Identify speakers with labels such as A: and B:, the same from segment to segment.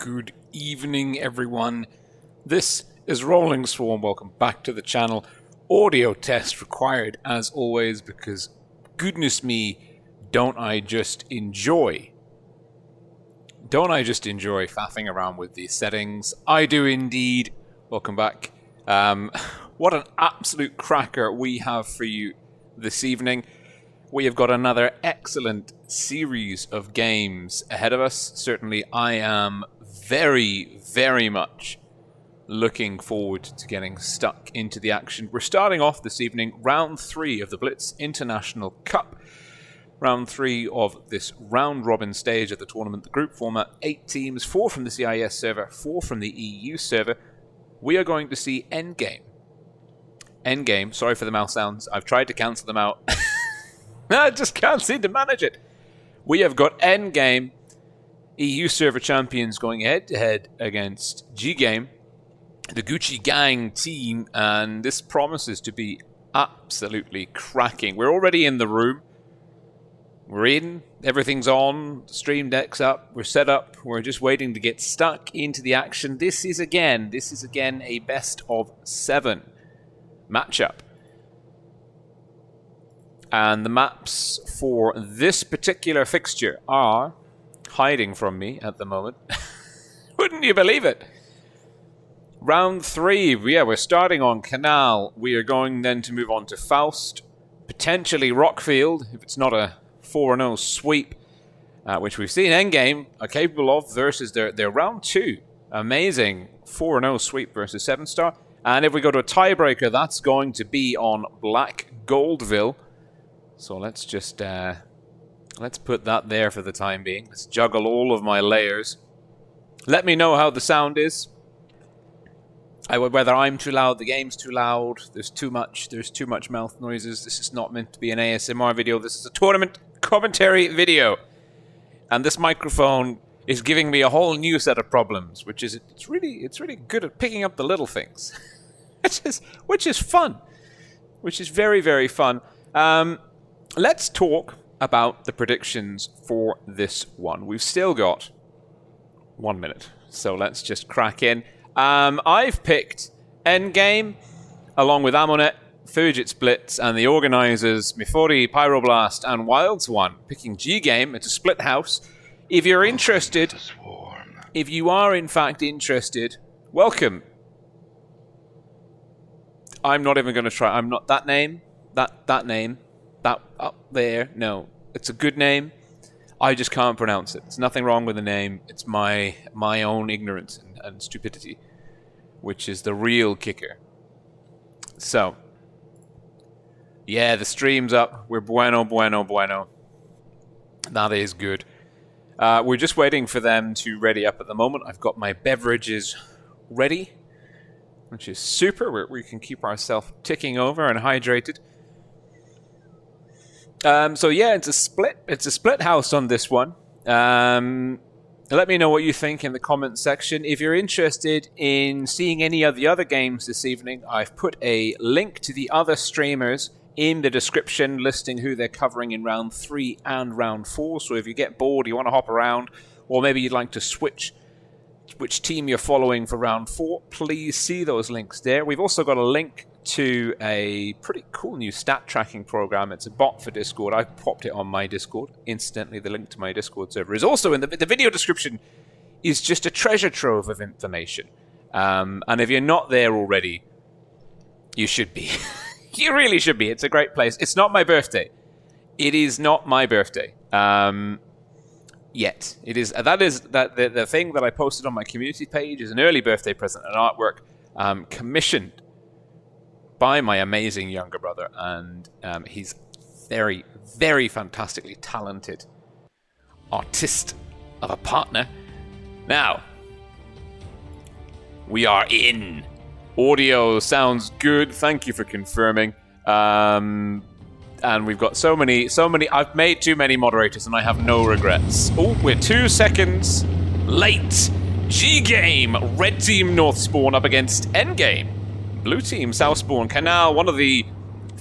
A: Good evening, everyone. This is Rolling Swarm. Welcome back to the channel. Audio test required, as always, because goodness me, don't I just enjoy faffing around with these settings? I do indeed. Welcome back. What an absolute cracker we have for you this evening. We have got another excellent series of games ahead of us. Certainly, I am very, very much looking forward to getting stuck into the action. We're starting off this evening, round 3 of the Blitz International Cup. Round 3 of this round-robin stage of the tournament, the group format, 8 teams, 4 from the CIS server, 4 from the EU server. We are going to see Endgame. Endgame, sorry for the mouth sounds. I've tried to cancel them out. I just can't seem to manage it. We have got Endgame, EU server champions going head-to-head against GGAME, the Gucci Gang team, and this promises to be absolutely cracking. We're already in the room. We're in. Everything's on. The stream deck's up. We're set up. We're just waiting to get stuck into the action. This is again a best of 7 matchup. And the maps for this particular fixture are hiding from me at the moment. Wouldn't you believe it? Round 3, yeah, we're starting on Canal. We are going then to move on to Faust, potentially Rockfield, if it's not a 4-0 sweep, which we've seen Endgame are capable of versus their round 2. Amazing 4-0 sweep versus 7-star. And if we go to a tiebreaker, that's going to be on Black Goldville. So let's just let's put that there for the time being. Let's juggle all of my layers. Let me know how the sound is. Whether I'm too loud, the game's too loud, there's too much mouth noises. This is not meant to be an ASMR video. This is a tournament commentary video. And this microphone is giving me a whole new set of problems, which is it's really good at picking up the little things. which is fun. Which is very, very fun. Let's talk about the predictions for this one. We've still got 1 minute, so let's just crack in. I've picked Endgame, along with Amaunet, Fugit, Blitz, and the organisers, Mifori, Pyroblast, and Wildswan, picking GGAME. It's a split house. If you're interested, if you are in fact interested, welcome. I'm not even going to try. I'm not that name. That name. That up there. No. It's a good name. I just can't pronounce it. There's nothing wrong with the name. It's my own ignorance and stupidity, which is the real kicker. So, yeah, the stream's up. We're bueno. That is good. We're just waiting for them to ready up at the moment. I've got my beverages ready, which is super. We can keep ourselves ticking over and hydrated. So yeah, it's a split house on this one. Let me know what you think in the comment section. If you're interested in seeing any of the other games this evening, I've put a link to the other streamers in the description listing who they're covering in round 3 and round 4. So if you get bored, you want to hop around, or maybe you'd like to switch which team you're following for round 4, please see those links there. We've also got a link to a pretty cool new stat tracking program. It's a bot for Discord. I popped it on my Discord. Incidentally, the link to my Discord server is also in the video description. Is just a treasure trove of information. And if you're not there already, you should be. You really should be. It's a great place. It's not my birthday. It is not my birthday. Yet. It is. The thing that I posted on my community page is an early birthday present, an artwork commissioned by my amazing younger brother, and he's very, very fantastically talented artist of a partner. Now, we are in. Audio sounds good. Thank you for confirming. And we've got so many. I've made too many moderators, and I have no regrets. Oh, we're 2 seconds late. GGAME, red team North Spawn up against Endgame. Blue team, South Spawn, Canal, one of the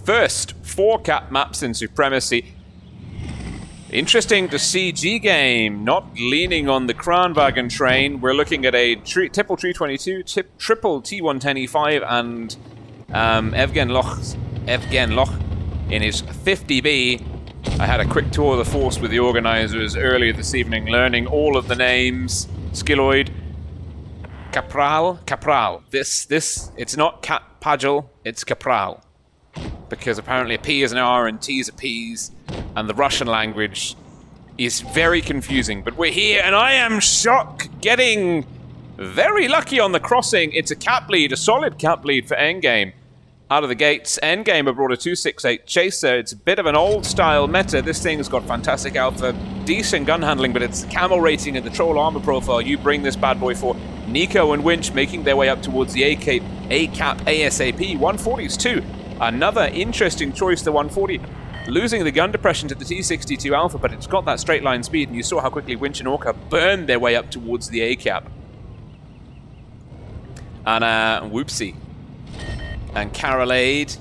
A: first 4-cap maps in Supremacy. Interesting to see GGAME not leaning on the Kranwagen train. We're looking at a triple 322, triple T110E5, and Evgen Loch in his 50B. I had a quick tour of the force with the organizers earlier this evening, learning all of the names. Skilloid, Capral. This, it's not Pagel, it's Capral. Because apparently a P is an R and T is a P's, and the Russian language is very confusing. But we're here, and I am shocked, getting very lucky on the crossing. It's a cap lead, a solid cap lead for Endgame. Out of the gates, Endgame have brought a 268 Chaser. It's a bit of an old-style meta. This thing's got fantastic alpha, decent gun handling, but it's the camo rating and the troll armor profile. You bring this bad boy for. Nico and Winch making their way up towards the A-cap ASAP. 140s too. Another interesting choice, the 140. Losing the gun depression to the T62 Alpha, but it's got that straight line speed, and you saw how quickly Winch and Orca burned their way up towards the A-cap. And Whoopsie. And Carolade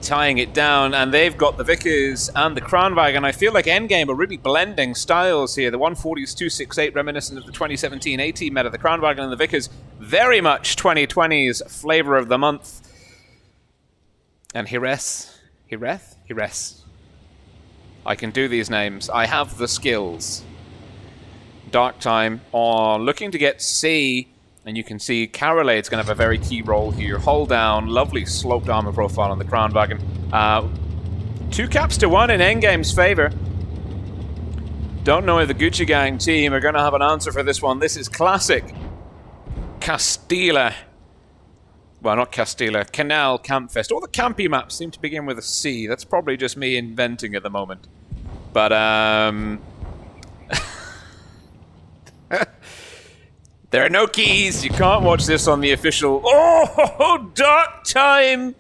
A: tying it down, and they've got the Vickers and the Kranwagen. I feel like Endgame are really blending styles here. The 140's 268 reminiscent of the 2017 AT meta. The Kranwagen and the Vickers very much 2020's flavor of the month. And Hireth. I can do these names. I have the skills. Dark Time are looking to get C. And you can see Carolade's going to have a very key role here. Hull down, lovely sloped armor profile on the Kranwagen. 2 caps to 1 in Endgame's favor. Don't know if the Gucci Gang team are going to have an answer for this one. This is classic Castilla. Well, not Castilla. Canal Campfest. All the campy maps seem to begin with a C. That's probably just me inventing at the moment. But, there are no keys. You can't watch this on the official. Oh, Dark Time!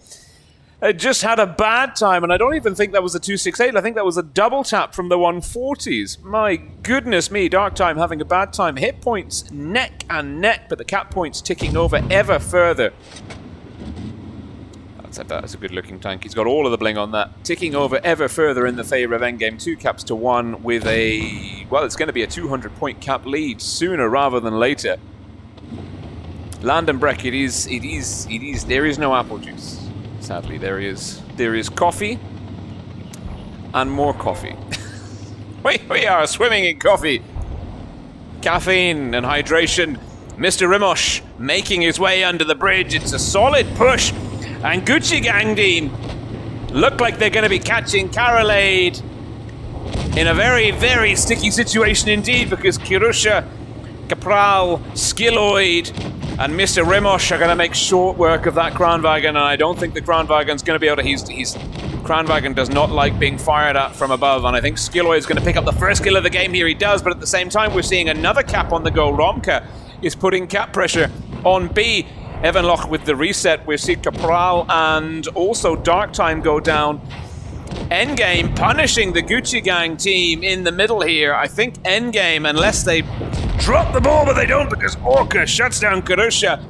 A: I just had a bad time, and I don't even think that was a 268. I think that was a double tap from the 140s. My goodness me, Dark Time having a bad time. Hit points neck and neck, but the cap points ticking over ever further. That's a good-looking tank. He's got all of the bling on that. Ticking over ever further in the favor of Endgame. 2 caps to 1 with a... Well, it's going to be a 200-point cap lead sooner rather than later. Landenbreck, it is. There is no apple juice. Sadly, there is coffee and more coffee. we are swimming in coffee. Caffeine and hydration. Mr. Rimosh making his way under the bridge. It's a solid push. And Gucci Gang team look like they're going to be catching Carolade in a very, very sticky situation indeed, because Kirusha, Capral, Skilloid, and Mr. Rimosh are going to make short work of that Kranwagen, and I don't think the Kranwagen's going to be able to... Kranwagen does not like being fired at from above, and I think Skilloid is going to pick up the first kill of the game here. He does, but at the same time, we're seeing another cap on the go. Romka is putting cap pressure on B. Evanloch with the reset. We see Capral and also Dark Time go down. Endgame punishing the Gucci Gang team in the middle here. I think Endgame, unless they drop the ball, but they don't because Orca shuts down Karusha.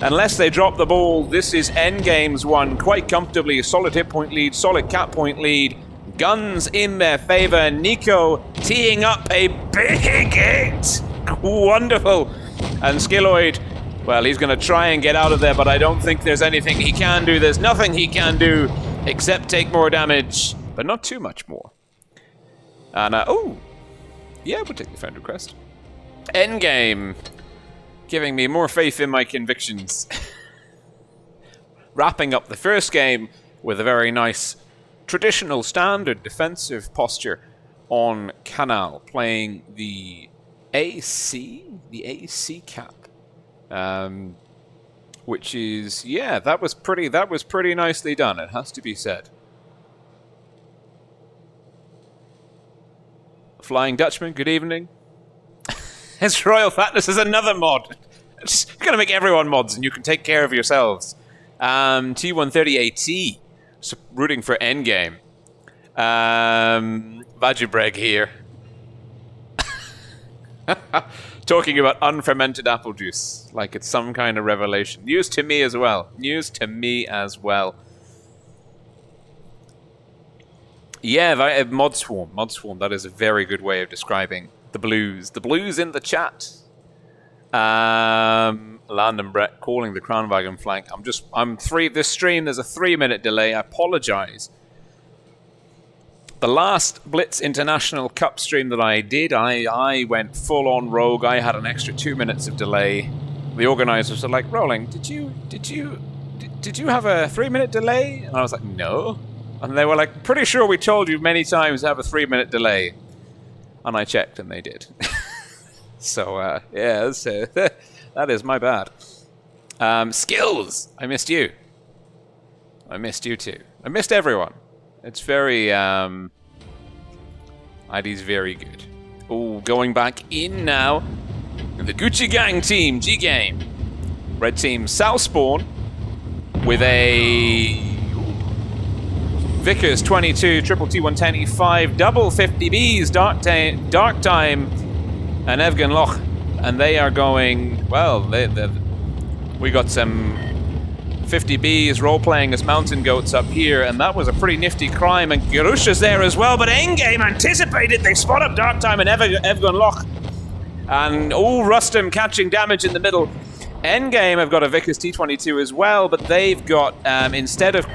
A: Unless they drop the ball, this is Endgame's one quite comfortably. A solid hit point lead, solid cap point lead. Guns in their favor. Nico teeing up a big hit. Wonderful. And Skilloid, well, he's going to try and get out of there, but I don't think there's anything he can do. There's nothing he can do except take more damage, but not too much more. And, oh, yeah, we'll take the friend request. Endgame, giving me more faith in my convictions. Wrapping up the first game with a very nice, traditional, standard defensive posture on Canal, playing the AC cap. Which is, yeah, that was pretty nicely done, it has to be said. Flying Dutchman, good evening. His Royal Fatness is another mod. Just gonna make everyone mods and you can take care of yourselves. T130AT, so rooting for Endgame. Vajubreg here. Talking about unfermented apple juice, like it's some kind of revelation. News to me as well. Yeah, Mod Swarm. Mod Swarm, that is a very good way of describing the blues. The blues in the chat. Landon Brett calling the Crownwagon flank. This stream, there's a 3-minute delay. I apologize. The last Blitz International Cup stream that I did, I went full on rogue. I had an extra 2 minutes of delay. The organizers were like, Rolling, did you have a 3-minute delay? And I was like, no. And they were like, pretty sure we told you many times to have a 3-minute delay. And I checked and they did. So, yeah, that is my bad. Skills! I missed you. I missed you too. I missed everyone. It's very, ID's very good. Oh, going back in now. The Gucci Gang team, GGAME. Red team, South Spawn. With a Vickers 22, Triple T110E5, double 50Bs, Dark Time, and Evgen Loch. And they are going, well, we got some 50Bs role-playing as mountain goats up here, and that was a pretty nifty crime, and Girusha's there as well, but Endgame anticipated, they spot up Dark Time and Evgen Loch. And, Rustum catching damage in the middle. Endgame have got a Vickers T22 as well, but they've got, instead of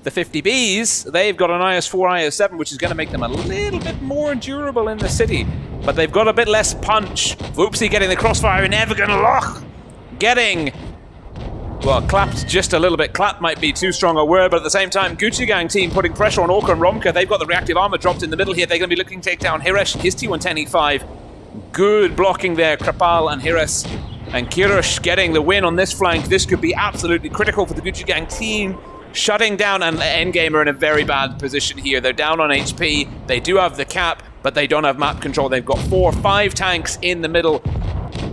A: the 50Bs, they've got an IS-4, IS-7, which is going to make them a little bit more durable in the city. But they've got a bit less punch. Voopsy getting the crossfire, and Evgen Loch getting, well, clapped just a little bit. Clapped might be too strong a word, but at the same time, Gucci Gang team putting pressure on Orca and Romka. They've got the reactive armor dropped in the middle here. They're going to be looking to take down Hiresh, his T110E5. Good blocking there, Krapal and Hiresh. And Kirush getting the win on this flank. This could be absolutely critical for the Gucci Gang team. Shutting down, and Endgame are in a very bad position here. They're down on HP. They do have the cap, but they don't have map control. They've got 4 or 5 tanks in the middle,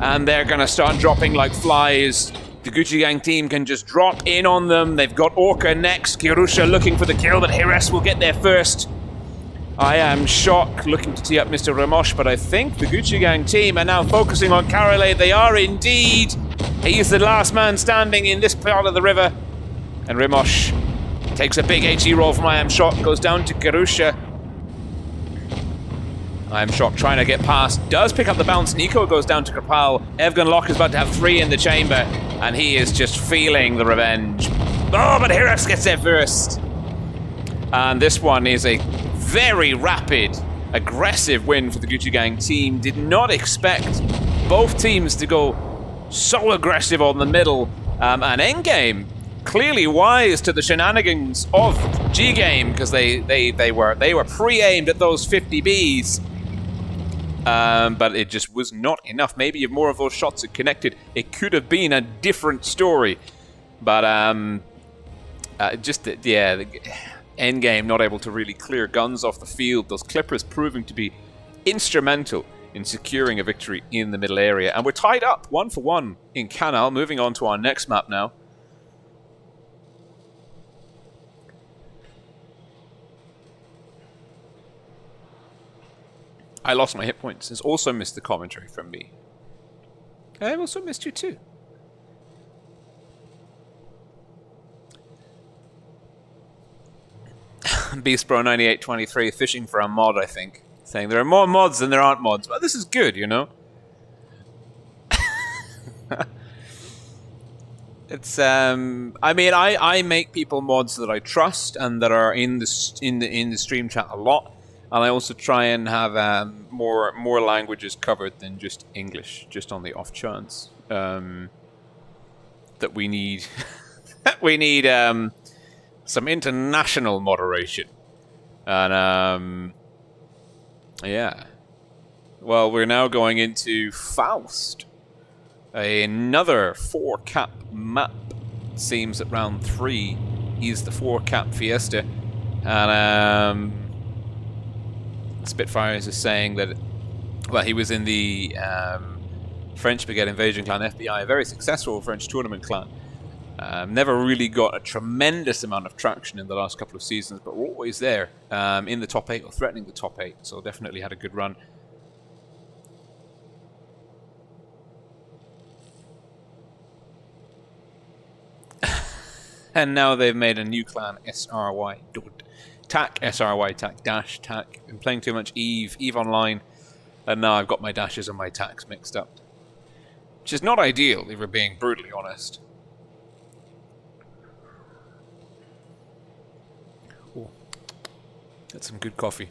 A: and they're going to start dropping like flies. The Gucci Gang team can just drop in on them. They've got Orca next. Kirusha looking for the kill, but Hires will get there first. I am shocked looking to tee up Mr. Ramosh, but I think the Gucci Gang team are now focusing on Karale. They are indeed. He's the last man standing in this part of the river. And Ramosh takes a big HE roll from I Am Shocked, goes down to Kirusha. I Am Shocked trying to get past, does pick up the bounce. Nico goes down to Krapal. Evgen Loch is about to have 3 in the chamber, and he is just feeling the revenge. Oh, but Hiresh gets there first. And this one is a very rapid, aggressive win for the Gucci Gang team. Did not expect both teams to go so aggressive on the middle. And Endgame clearly wise to the shenanigans of GGAME, because they were pre-aimed at those 50Bs. But it just was not enough. Maybe if more of those shots had connected, it could have been a different story. But Endgame not able to really clear guns off the field. Those Clippers proving to be instrumental in securing a victory in the middle area. And we're tied up 1-1 in Canal. Moving on to our next map now. I lost my hit points. Has also missed the commentary from me. I've also missed you too. BeastBro9823 fishing for a mod, I think. Saying there are more mods than there aren't mods. Well, this is good, you know? It's, I mean, I make people mods that I trust and that are in the stream chat a lot. And I also try and have more languages covered than just English, just on the off chance that we need some international moderation. And yeah, well, we're now going into Faust, another 4-cap map. It seems that round 3 is the 4-cap Fiesta, and Spitfires is saying that, well, he was in the French Brigade Invasion Clan FBI, a very successful French tournament clan. Never really got a tremendous amount of traction in the last couple of seasons, but we're always there in the top 8 or threatening the top 8, so definitely had a good run. And now they've made a new clan, SRY. tack, SRY, tack, dash, tack. Been playing too much Eve Online, and now I've got my dashes and my tacks mixed up. Which is not ideal, if we're being brutally honest. Ooh. That's some good coffee.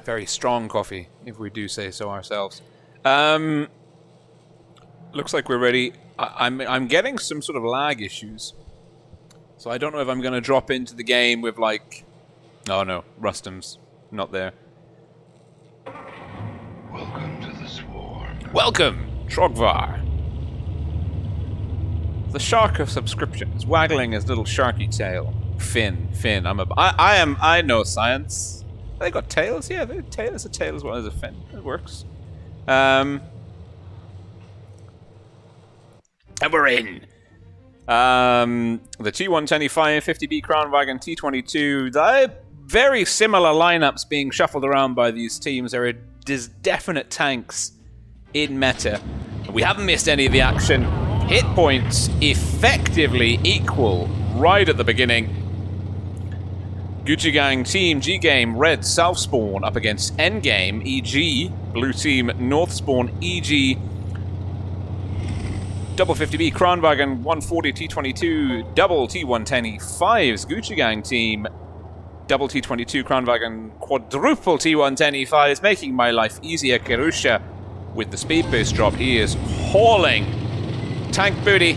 A: Very strong coffee, if we do say so ourselves. Looks like we're ready. I'm getting some sort of lag issues. So I don't know if I'm going to drop into the game with like... Oh no, Rustam's not there.
B: Welcome to the swarm.
A: Welcome, Trogvar. The shark of subscriptions, waggling his little sharky tail. Fin. I know science. They got tails? Yeah, they're tails. A tail as well as a fin. It works. And we're in. The T125, 50B Crown Wagon, T22. The very similar lineups being shuffled around by these teams. There are definite tanks in meta. We haven't missed any of the action. Hit points effectively equal right at the beginning. Gucci Gang Team GGAME Red South Spawn up against Endgame EG Blue Team North Spawn EG Double 50B Kranwagen 140 T22 Double T110E5s Gucci Gang Team Double T22 Kranwagen Quadruple T110E5s making my life easier. Kirusha with the speed boost drop. He is hauling tank booty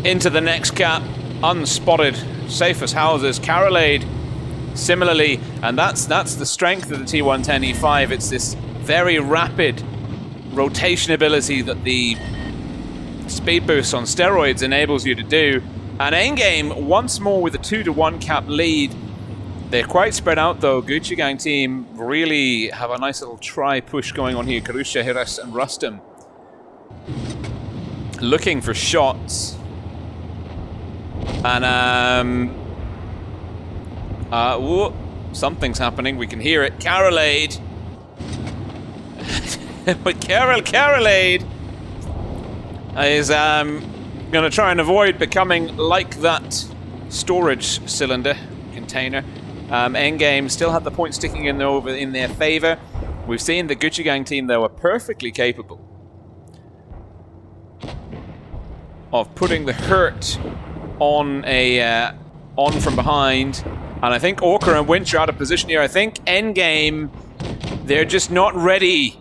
A: into the next cap unspotted. Safe as houses. Carolade similarly, and that's the strength of the T110E5. It's this very rapid rotation ability that the speed boost on steroids enables you to do. And Endgame once more with a 2-to-1 cap lead. They're quite spread out though. Gucci Gang team really have a nice little try push going on here. Karusha, Hires and Rustam looking for shots. And whoa, something's happening. We can hear it. Carolade. But Carolade is gonna try and avoid becoming like that storage cylinder container. Endgame still have the points sticking in over in their favor. We've seen the Gucci Gang team though are perfectly capable of putting the hurt on a from behind, and I think Orca and Winch are out of position here. I think Endgame, they're just not ready.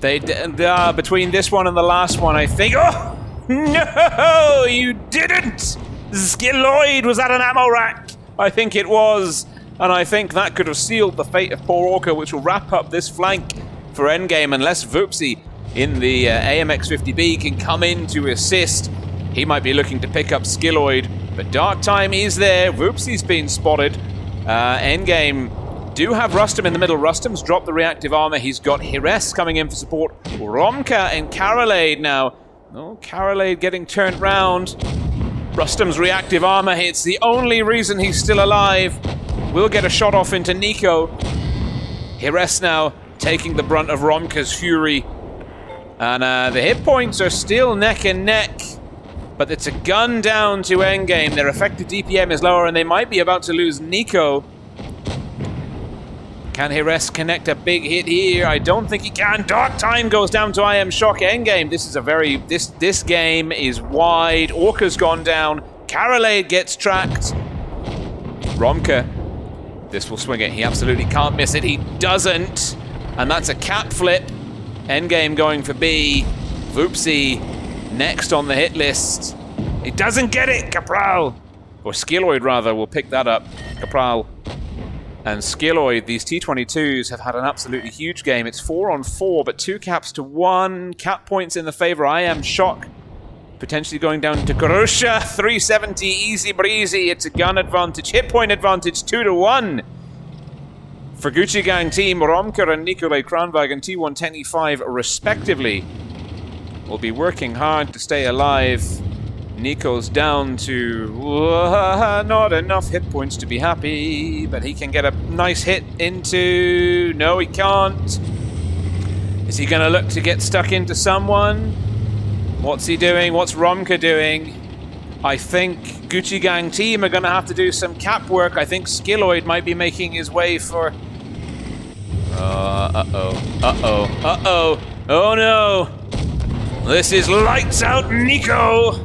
A: They between this one and the last one, I think. Oh no, you didn't. Skilloid was at an ammo rack. I think it was, and I think that could have sealed the fate of poor Orca, which will wrap up this flank for Endgame unless Voopsy in the AMX-50B can come in to assist. He might be looking to pick up Skilloid, but Dark Time is there. Voopsy's been spotted. Endgame do have Rustam in the middle. Rustam's dropped the reactive armor. He's got Hires coming in for support. Romka and Carolade now. Oh, Carolade getting turned round. Rustam's reactive armor hits. The only reason he's still alive. Will get a shot off into Nico. Hires now taking the brunt of Romka's fury. And the hit points are still neck and neck. But it's a gun down to Endgame. Their effective DPM is lower and they might be about to lose Nico. Can Hires connect a big hit here? I don't think he can. Dark Time goes down to I Am Shock. Endgame. This is a very... This game is wide. Orca's gone down. Carolade gets tracked. Romka. This will swing it. He absolutely can't miss it. He doesn't. And that's a cap flip. Endgame going for B. Voopsy next on the hit list. He doesn't get it. Capral. Or Skilloid rather will pick that up. Capral and Skilloid, these T22s have had an absolutely huge game. It's 4-on-4, but 2 caps to 1. Cap points in the favor. I Am Shock. Potentially going down to Garusha. 370, easy breezy. It's a gun advantage. Hit point advantage, 2-to-1. For Gucci Gang team, Romka and Nikolai Kranwag and T110E5 respectively will be working hard to stay alive. Nico's down to not enough hit points to be happy, but he can get a nice hit into... No, he can't. Is he going to look to get stuck into someone? What's he doing? What's Romka doing? I think Gucci Gang team are going to have to do some cap work. I think Skilloid might be making his way for... Oh no! This is lights out Nico!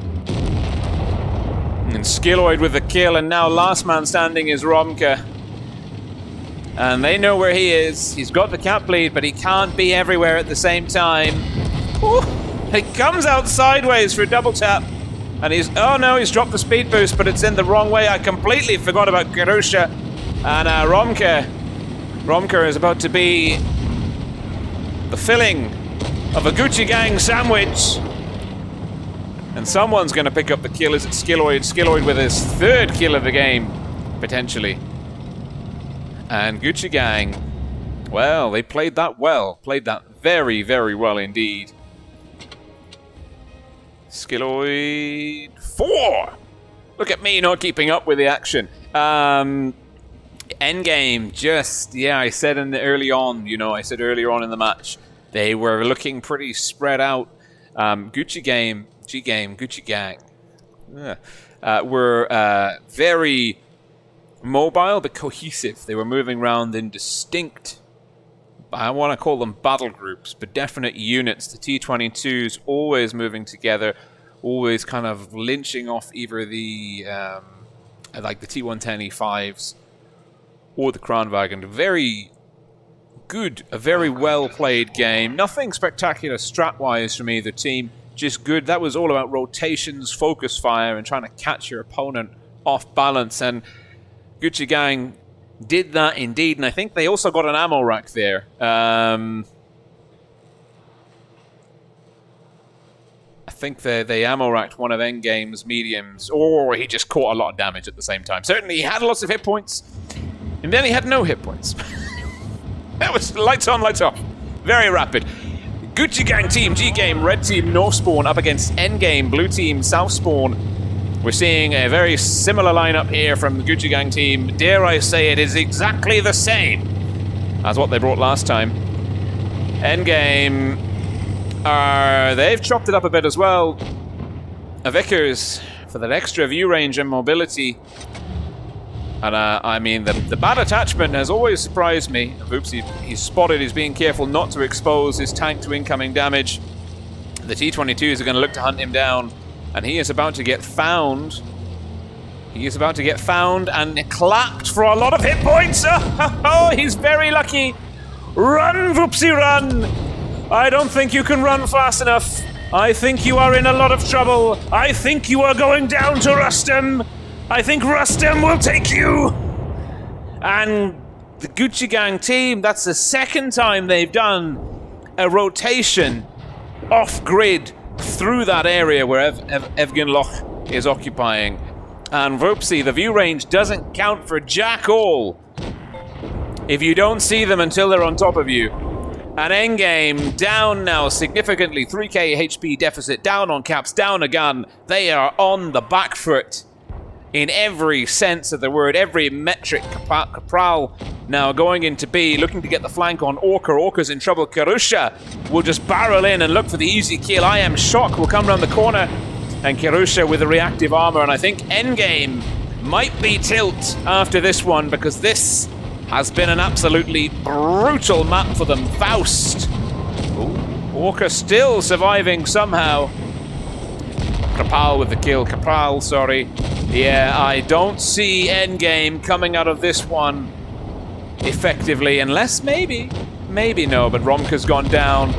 A: And Skilloid with the kill, and now last man standing is Romka. And they know where he is. He's got the cap lead, but he can't be everywhere at the same time. Ooh, he comes out sideways for a double tap. And he's... Oh no, he's dropped the speed boost, but it's in the wrong way. I completely forgot about Kirusha. And Romka is about to be the filling of a Gucci Gang sandwich. And someone's going to pick up the kill. Is it Skilloid? Skilloid with his third kill of the game, potentially. And Gucci Gang, well, they played that well. Played that very, very well indeed. Skilloid 4! Look at me not keeping up with the action. Endgame, just, yeah, I said earlier on in the match, they were looking pretty spread out. Gucci Gang were very mobile but cohesive. They were moving around in distinct, I want to call them battle groups, but definite units. The T-22s always moving together, always kind of lynching off either the like the T-110 E5s or the Kranwagen. Very good, a very well played game. Nothing spectacular strat-wise from either team, just good. That was all about rotations, focus fire, and trying to catch your opponent off balance. And Gucci Gang did that indeed, and I think they also got an ammo rack there. I think they ammo racked one of Endgame's mediums, or he just caught a lot of damage at the same time. Certainly he had lots of hit points, and then he had no hit points. That was lights on, lights off. Very rapid. Gucci Gang team, GGAME, red team, North Spawn up against Endgame, blue team, South Spawn. We're seeing a very similar lineup here from the Gucci Gang team. Dare I say it is exactly the same as what they brought last time. Endgame, they've chopped it up a bit as well. A Vickers for that extra view range and mobility. And I mean, the bad attachment has always surprised me. Oops, he's spotted, he's being careful not to expose his tank to incoming damage. The T-22s are going to look to hunt him down. And he is about to get found. He is about to get found and clapped for a lot of hit points. Oh, he's very lucky. Run, Voopsie, run. I don't think you can run fast enough. I think you are in a lot of trouble. I think you are going down to Rustem. I think Rustem will take you. And the Gucci Gang team, that's the second time they've done a rotation off-grid through that area where Evgen Loch is occupying. And Voopsie, the view range doesn't count for jack all if you don't see them until they're on top of you. And Endgame down now significantly, 3k HP deficit, down on caps, down a gun. They are on the back foot in every sense of the word, every metric. Capral now going into B, looking to get the flank on Orca. Orca's in trouble. Kirusha will just barrel in and look for the easy kill. I Am Shock will come around the corner. And Kirusha with the reactive armor. And I think Endgame might be tilt after this one, because this has been an absolutely brutal map for them. Faust. Ooh, Orca still surviving somehow. Capral with the kill. Capral, sorry. Yeah, I don't see Endgame coming out of this one effectively, unless maybe no, but Romka's gone down.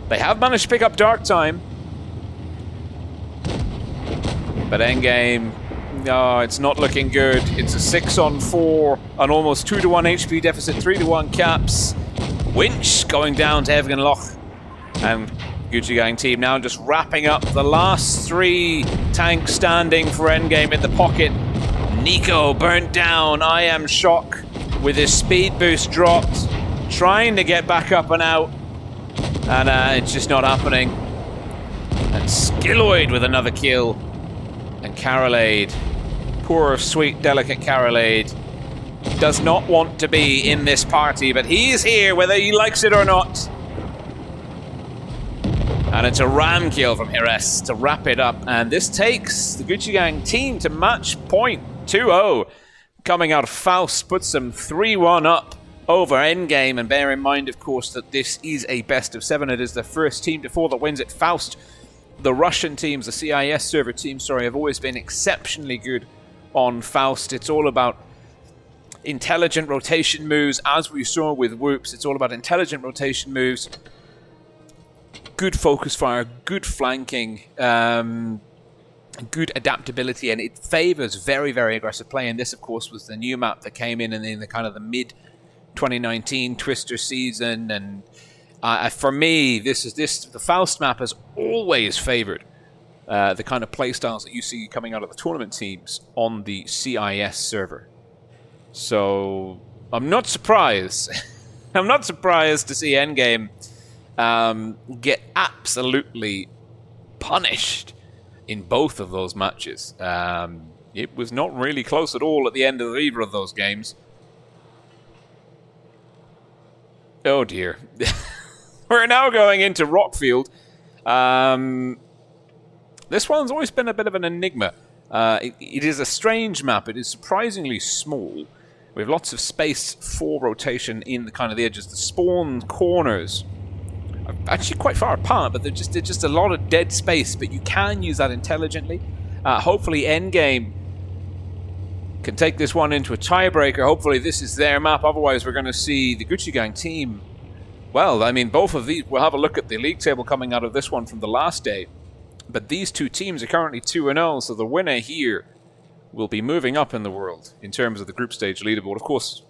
A: They have managed to pick up Dark Time. But Endgame, no, it's not looking good. It's a 6-on-4, an almost 2-to-1 HP deficit, 3-to-1 caps. Winch going down to Evgen Loch. And Gucci Gang team now just wrapping up the last 3 tanks standing for Endgame in the pocket. Nico burnt down. I Am Shock with his speed boost dropped, trying to get back up and out, and it's just not happening. And Skilloid with another kill. And Carolade, poor, sweet, delicate Carolade, does not want to be in this party, but he is here whether he likes it or not. And it's a ram kill from Jerez to wrap it up. And this takes the Gucci Gang team to match point 2-0. Coming out, Faust puts them 3-1 up over Endgame. And bear in mind, of course, that this is a best of 7. It is the first team to 4 that wins it. Faust, the Russian teams, the CIS server teams, have always been exceptionally good on Faust. It's all about intelligent rotation moves, as we saw with Whoops. It's all about intelligent rotation moves, good focus fire, good flanking, good adaptability, and it favors very, very aggressive play. And this, of course, was the new map that came in the kind of the mid 2019 Twister season. And for me, the Faust map has always favored the kind of play styles that you see coming out of the tournament teams on the CIS server. So I'm not surprised. I'm not surprised to see Endgame get absolutely punished in both of those matches. It was not really close at all at the end of either of those games. Oh dear. We're now going into Rockfield. This one's always been a bit of an enigma. It is a strange map. It is surprisingly small. We have lots of space for rotation in the kind of the edges. The spawn corners are actually quite far apart, but there's just a lot of dead space. But you can use that intelligently. Hopefully, Endgame can take this one into a tiebreaker. Hopefully, this is their map. Otherwise, we're going to see the Gucci Gang team. Well, I mean, both of these. We'll have a look at the league table coming out of this one from the last day. But these two teams are currently 2-0, so the winner here will be moving up in the world in terms of the group stage leaderboard. Of course,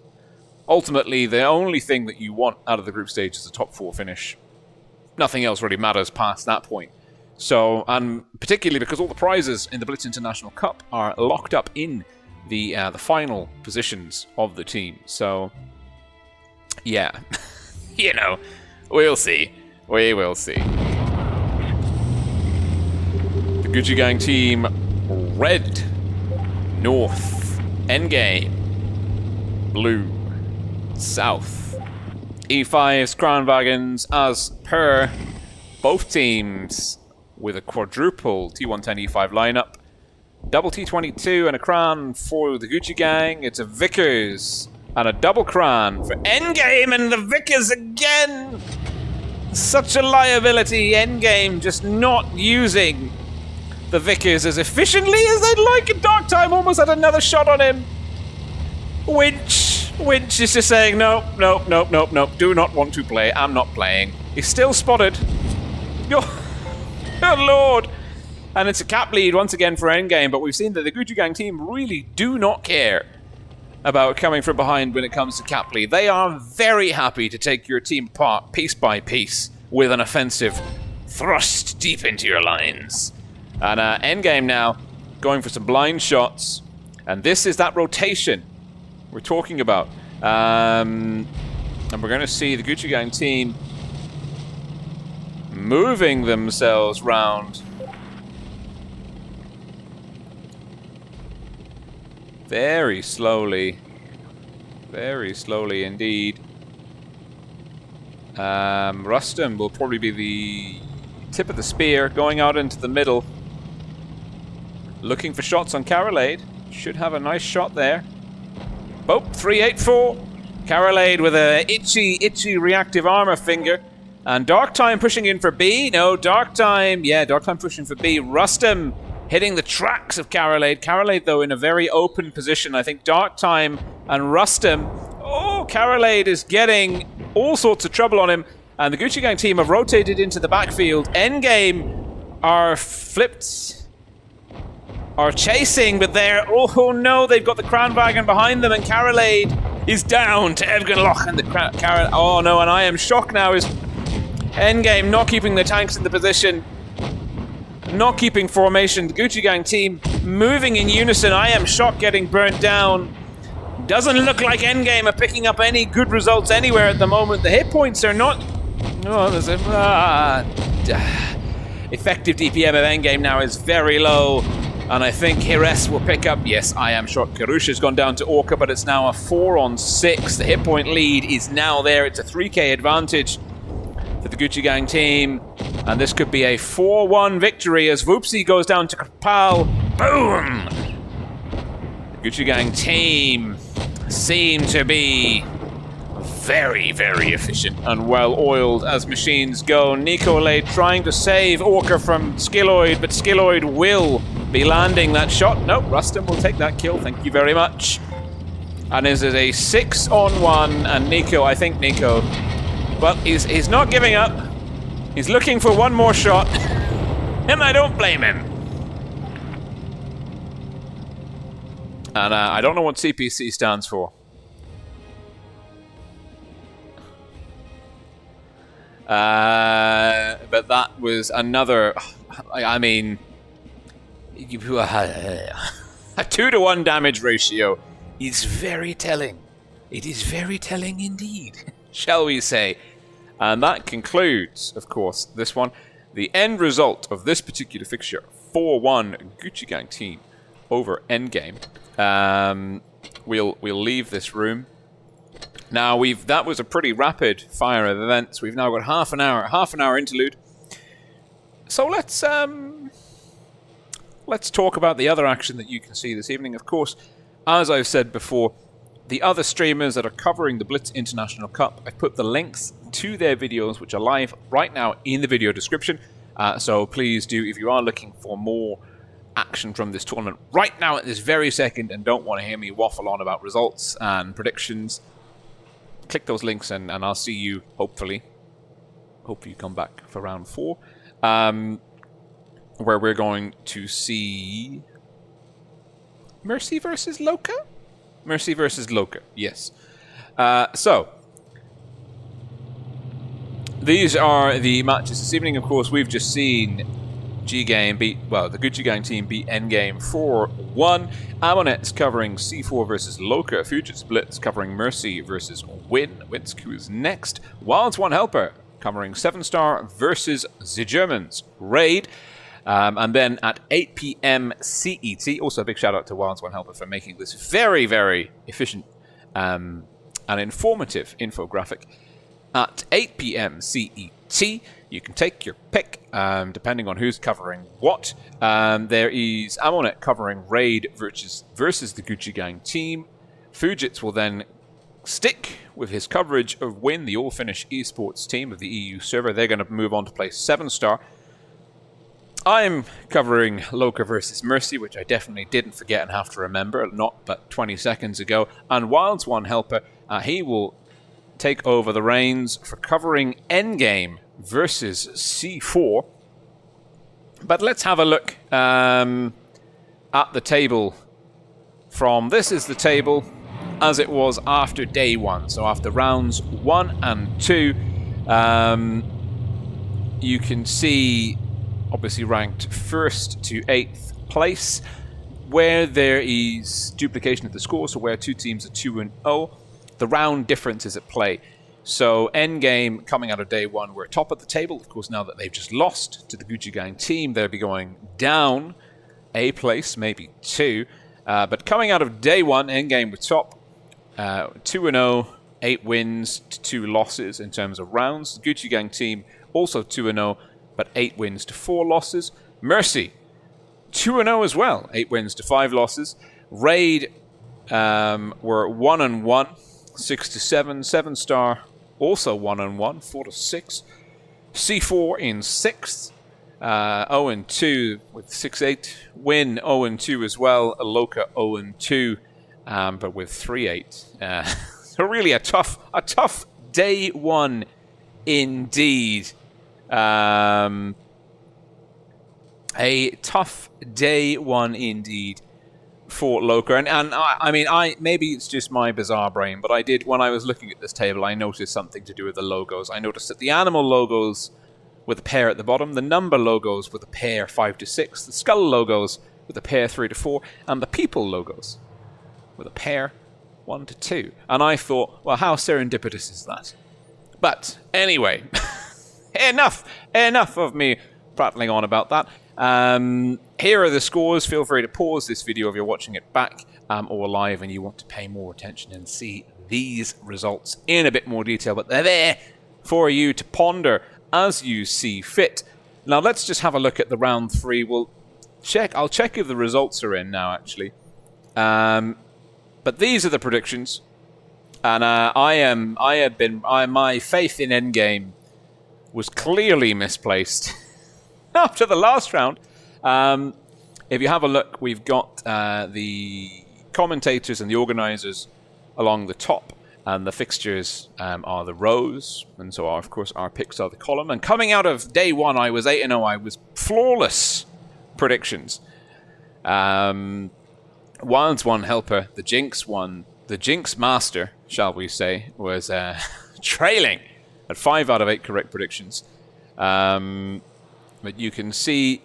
A: ultimately, the only thing that you want out of the group stage is a top 4 finish. Nothing else really matters past that point. So, and particularly because all the prizes in the Blitz International Cup are locked up in the final positions of the team. So, yeah, you know, we'll see. We will see. The Gucci Gang team, red, north, Endgame, blue, south. E5's Crown Wagons, as per both teams, with a quadruple T110 E5 lineup. Double T22 and a Crown for the Gucci Gang. It's a Vickers and a double Crown for Endgame, and the Vickers again. Such a liability. Endgame just not using the Vickers as efficiently as they'd like. And Dark Time almost had another shot on him. Winch is just saying, nope, do not want to play. I'm not playing. He's still spotted. Oh, Lord. And it's a cap lead once again for Endgame, but we've seen that the Gucci Gang team really do not care about coming from behind when it comes to cap lead. They are very happy to take your team apart piece by piece with an offensive thrust deep into your lines. And Endgame now going for some blind shots. And this is that rotation we're talking about. And we're going to see the Gucci Gang team moving themselves round. Very slowly indeed. Rustem will probably be the tip of the spear, going out into the middle. Looking for shots on Carolade. Should have a nice shot there. Oh, 384. Carolade with a itchy reactive armor finger. And Dark Time pushing in for B. No, Dark Time pushing for B. Rustem hitting the tracks of Carolade. Carolade, though, in a very open position. I think Dark Time and Rustem. Oh, Carolade is getting all sorts of trouble on him. And the Gucci Gang team have rotated into the backfield. Endgame are chasing, but they're... Oh no, they've got the Crown Wagon behind them, and Carolade is down to Evgen Loch, and the oh no, and I am shocked now is Endgame not keeping the tanks in the position, not keeping formation. The Gucci Gang team moving in unison. I am shocked, getting burnt down. Doesn't look like Endgame are picking up any good results anywhere at the moment. The hit points are not... Oh, there's a... effective DPM of Endgame now is very low. And I think Jerez will pick up. Yes, I am shocked. Karusha's gone down to Orca, but it's now a 4-on-6. The hit point lead is now there. It's a 3k advantage for the Gucci Gang team. And this could be a 4-1 victory as Voopsy goes down to Kapal. Boom! Victory as Voopsy goes down to Kapal. Boom! The Gucci Gang team seem to be very, very efficient and well-oiled as machines go. Nicolay trying to save Orca from Skilloid, but Skilloid will be landing that shot. Nope, Rustum will take that kill. Thank you very much. And this is a 6-on-1, and Nico, I think Nico, well, he's not giving up. He's looking for one more shot, and I don't blame him. And I don't know what CPC stands for. But that was another, I mean, a 2-to-1 damage ratio is very telling. It is very telling indeed, shall we say. And that concludes, of course, this one. The end result of this particular fixture, 4-1 Gucci Gang team over Endgame. We'll leave this room. Now that was a pretty rapid fire of events. We've now got half an hour interlude. So let's talk about the other action that you can see this evening. Of course, as I've said before, the other streamers that are covering the Blitz International Cup, I've put the links to their videos, which are live right now in the video description. So please do, if you are looking for more action from this tournament right now at this very second and don't want to hear me waffle on about results and predictions, click those links and I'll see you, hopefully you come back for round 4, where we're going to see Mercy versus LOCA? Mercy versus LOCA, yes. So, these are the matches this evening. Of course, we've just seen GGAME beat, well, the Gucci Gang team beat Endgame 4-1. Amaunet's covering C4 versus LOCA. Fugit's Blitz covering Mercy versus Win. Winsk, who is next. Wildoneshelper covering 7-Star versus the Germans. Raid. And then at 8 p.m. CET, also a big shout out to Wildoneshelper for making this very, very efficient and informative infographic. At 8 p.m. CET, you can take your pick, depending on who's covering what. There is Amaunet covering Raid versus the Gucci Gang team. Fugit will then stick with his coverage of Win, the all-Finnish esports team of the EU server. They're going to move on to play 7-Star. I'm covering LOCA versus Mercy, which I definitely didn't forget and have to remember, not but 20 seconds ago. And Wildoneshelper, he will take over the reins for covering Endgame versus C4. But let's have a look at the table from... This is the table as it was after day 1. So after rounds 1 and 2, you can see... obviously ranked 1st to 8th place, where there is duplication of the score, so where two teams are 2-0, the round difference is at play. So Endgame, coming out of day 1, were top of the table. Of course, now that they've just lost to the Gucci Gang team, they'll be going down a place, maybe 2. But coming out of day 1, Endgame were top, 2-0, 8 wins to 2 losses in terms of rounds. The Gucci Gang team also 2-0, but 8 wins to 4 losses. Mercy, 2-0 as well, 8 wins to 5 losses. Raid were 1-1, 6-7. 7-Star also 1-1, 4-6. C4 in 6th, 0-2 with 6-8. Win 0-2 as well. LOCA 0-2, but with 3-8. So really a tough day 1 indeed. A tough day 1 indeed for LOCA, and I mean, maybe it's just my bizarre brain, but I did, when I was looking at this table, I noticed something to do with the logos. I noticed that the animal logos with a pair at the bottom, the number logos with a pair 5-6, the skull logos with a pair 3-4, and the people logos with a pair 1-2. And I thought, well, how serendipitous is that? But anyway. Enough of me prattling on about that. Here are the scores. Feel free to pause this video if you're watching it back or live and you want to pay more attention and see these results in a bit more detail. But they're there for you to ponder as you see fit. Now let's just have a look at the round 3. I'll check if the results are in now, actually. But these are the predictions, and my faith in Endgame was clearly misplaced after the last round. If you have a look, we've got the commentators and the organisers along the top, and the fixtures are the rows, and so of course our picks are the column. And coming out of day 1, I was 8-0. I was flawless predictions. Wildoneshelper, the Jinx Master, shall we say, was trailing at 5 out of 8 correct predictions. But you can see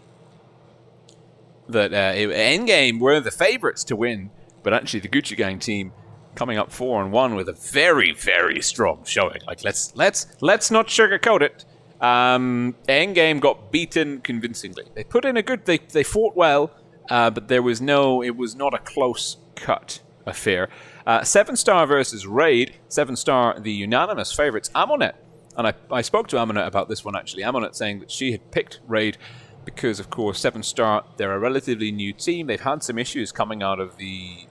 A: that Endgame were the favourites to win, but actually the Gucci Gang team coming up 4-1 with a very, very strong showing. Like let's not sugarcoat it. Endgame got beaten convincingly. They put in a good. They fought well, but it was not a close cut affair. 7-star versus Raid. 7-star, the unanimous favourites. Amaunet, and I spoke to Amaunet about this one actually. Amaunet saying that she had picked Raid because, of course, 7-star, they're a relatively new team. They've had some issues coming out of the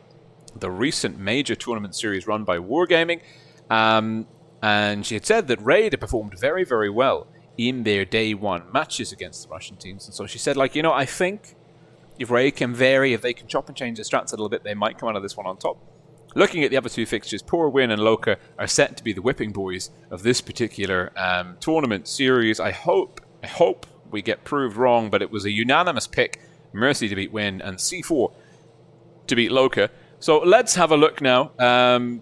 A: recent major tournament series run by Wargaming. And she had said that Raid had performed very, very well in their day 1 matches against the Russian teams. And so she said, like, I think if Raid can vary, if they can chop and change their strats a little bit, they might come out of this one on top. Looking at the other 2 fixtures, Poor Win and LOCA are set to be the whipping boys of this particular tournament series. I hope we get proved wrong, but it was a unanimous pick. Mercy to beat Win and C4 to beat LOCA. So let's have a look now and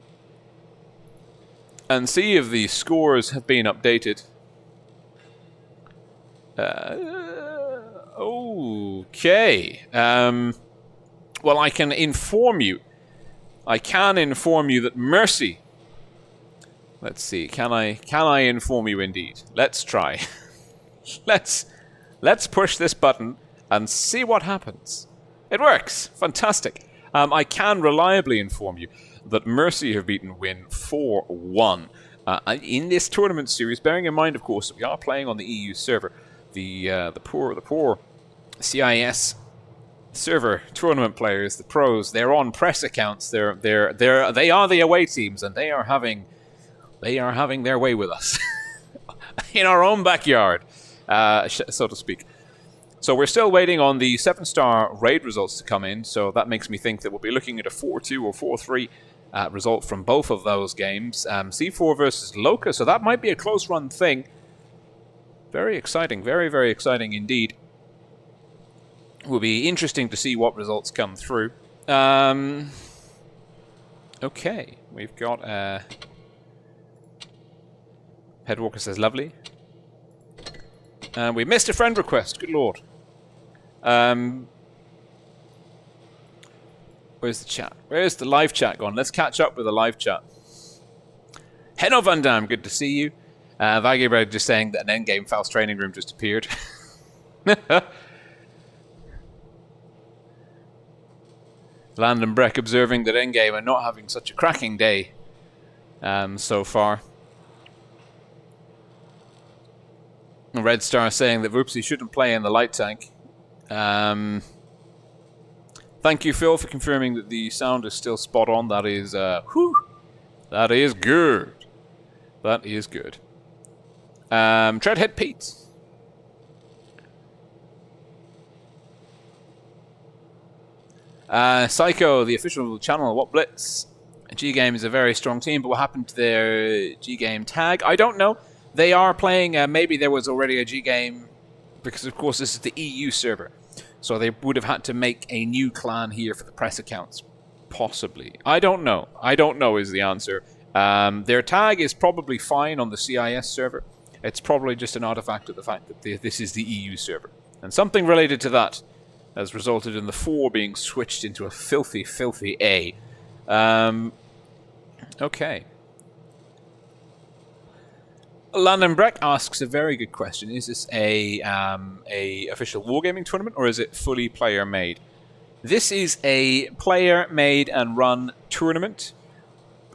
A: see if the scores have been updated. Okay. Well, I can inform you that Mercy... Let's see. Can I inform you indeed? Let's try. Let's push this button and see what happens. It works. Fantastic. I can reliably inform you that Mercy have beaten Win 4-1 in this tournament series. Bearing in mind, of course, that we are playing on the EU server. The poor CIS server tournament players, the pros, they're on press accounts. They are the away teams, and they are having their way with us in our own backyard, so to speak. So we're still waiting on the 7-star Raid results to come in, so that makes me think that we'll be looking at a 4-2 or 4-3 result from both of those games. C4 versus LOCA, so that might be a close run thing. Very exciting, very, very exciting indeed. It will be interesting to see what results come through. Okay, we've got... Headwalker says, lovely. We missed a friend request, good lord. Where's the chat? Where's the live chat gone? Let's catch up with the live chat. Henno Van Dam, good to see you. Vagibred just saying that an endgame Faust training room just appeared. Landon Breck observing that endgame are not having such a cracking day so far. Red Star saying that Voopsy shouldn't play in the light tank. Thank you, Phil, for confirming that the sound is still spot on. That is, that is good. That is good. Treadhead Pete. Psycho, the official channel, what Blitz? GGAME is a very strong team, but what happened to their GGAME tag? I don't know. They are playing, maybe there was already a GGAME, because of course this is the EU server. So they would have had to make a new clan here for the press accounts. Possibly. I don't know. I don't know is the answer. Their tag is probably fine on the CIS server. It's probably just an artifact of the fact that this is the EU server. And something related to that has resulted in the 4 being switched into a filthy, filthy A. Okay. Landon Breck asks a very good question. Is this a official wargaming tournament, or is it fully player-made? This is a player-made and run tournament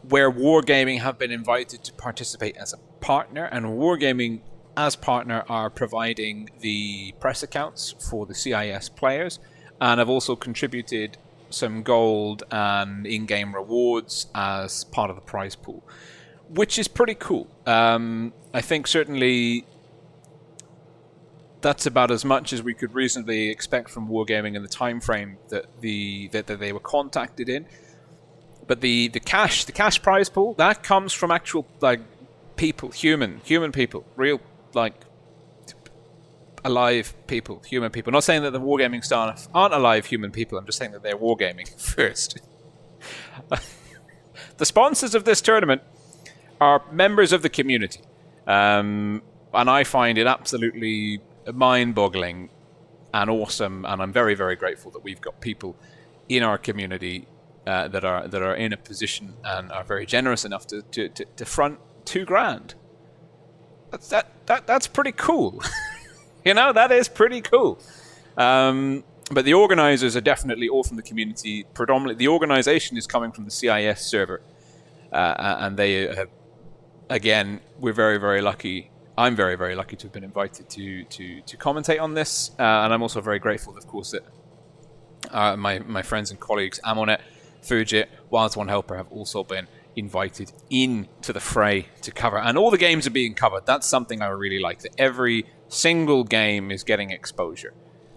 A: where Wargaming have been invited to participate as a partner, and Wargaming as partner, are providing the press accounts for the CIS players, and have also contributed some gold and in-game rewards as part of the prize pool, which is pretty cool. I think certainly that's about as much as we could reasonably expect from Wargaming in the time frame that they were contacted in. But the cash prize pool, that comes from actual like people, human people, real like alive people, human people. I'm not saying that the Wargaming staff aren't alive human people. I'm just saying that they're Wargaming first. The sponsors of this tournament are members of the community, and I find it absolutely mind-boggling and awesome, and I'm very, very grateful that we've got people in our community that are in a position and are very generous enough to front $2,000. That's pretty cool. You know, that is pretty cool. But the organizers are definitely all from the community. Predominantly, the organization is coming from the CIS server, and they have, again, we're very, very lucky. I'm very, very lucky to have been invited to commentate on this, and I'm also very grateful, of course, that my friends and colleagues Amaunet, Fugit, Wildoneshelper have also been invited into the fray to cover, and all the games are being covered. That's something I really like, that every single game is getting exposure.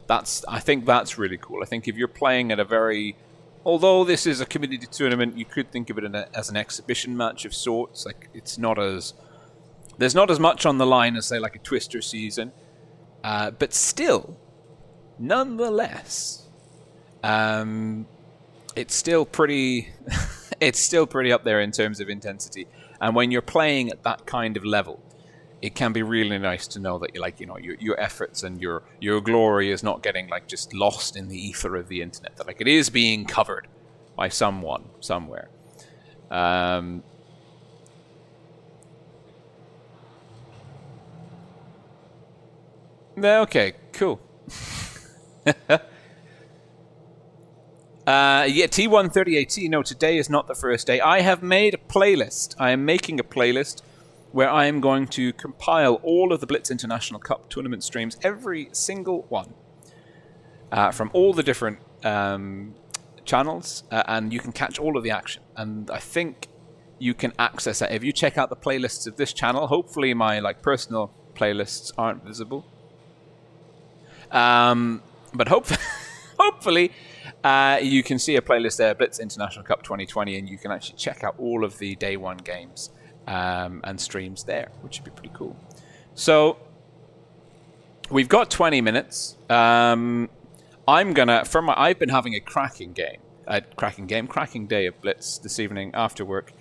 A: I think that's really cool. I think if you're playing at a very, although this is a community tournament, you could think of it as an exhibition match of sorts. Like, there's not as much on the line as, say, like a Twister season, but still, nonetheless, it's still pretty it's still pretty up there in terms of intensity. And when you're playing at that kind of level, it can be really nice to know that your efforts and your glory is not getting like just lost in the ether of the internet. That like it is being covered by someone somewhere. Okay, cool. Yeah, T138T. No, today is not the first day. I have made a playlist. I am making a playlist where I am going to compile all of the Blitz International Cup tournament streams, every single one, from all the different channels, and you can catch all of the action. And I think you can access that if you check out the playlists of this channel. Hopefully, my personal playlists aren't visible. But hopefully, you can see a playlist there, Blitz International Cup 2020, and you can actually check out all of the day one games and streams there, which would be pretty cool. So we've got 20 minutes. I've been having a cracking day of Blitz this evening after work,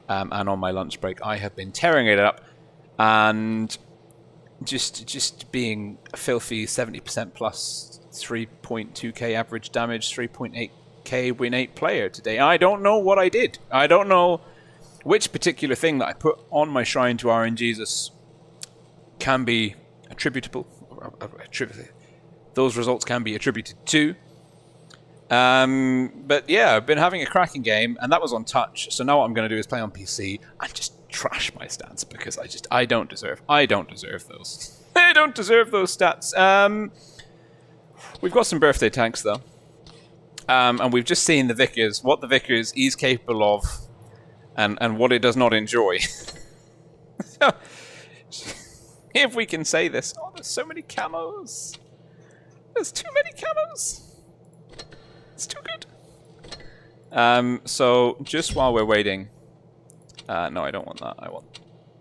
A: and on my lunch break. I have been tearing it up and just being a filthy 70% plus 3.2k average damage, 3.8k win 8 player today. I don't know what I did. I don't know which particular thing that I put on my shrine to RNGesus can be attributable. Those results can be attributed to. But yeah, I've been having a cracking game, and that was on touch. So now what I'm going to do is play on PC and just trash my stats because I don't deserve those. I don't deserve those stats. We've got some birthday tanks though, and we've just seen what the Vickers is capable of, and what it does not enjoy. So, if we can say this, there's so many camos. There's too many camos. It's too good. So just while we're waiting, no, I don't want that. I want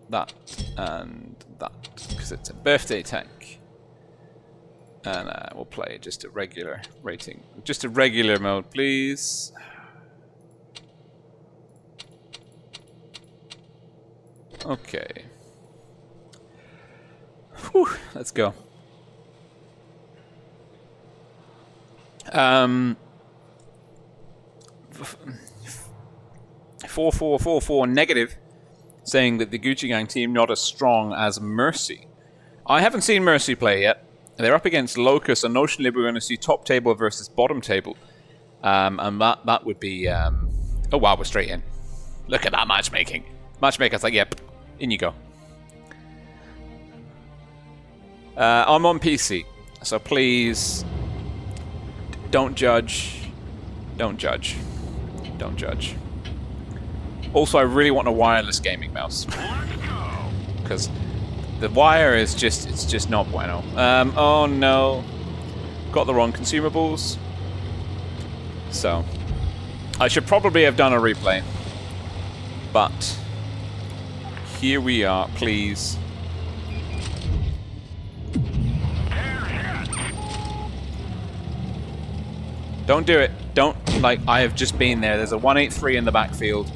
A: that and that because it's a birthday tank. And we'll play just a regular rating, just a regular mode, please. Okay. Whew, let's go. 4444 negative, saying that the Gucci Gang team not as strong as Mercy. I haven't seen Mercy play yet. They're up against LOCA, so notionally we're going to see top table versus bottom table. And that would be... oh wow, we're straight in. Look at that matchmaking. Matchmaker's like, yep, in you go. I'm on PC, so please don't judge. Don't judge. Don't judge. Also, I really want a wireless gaming mouse because the wire is just not bueno. Oh no, got the wrong consumables. So I should probably have done a replay, but here we are. Please. Don't do it. Don't, like, I have just been there. There's a 183 in the backfield.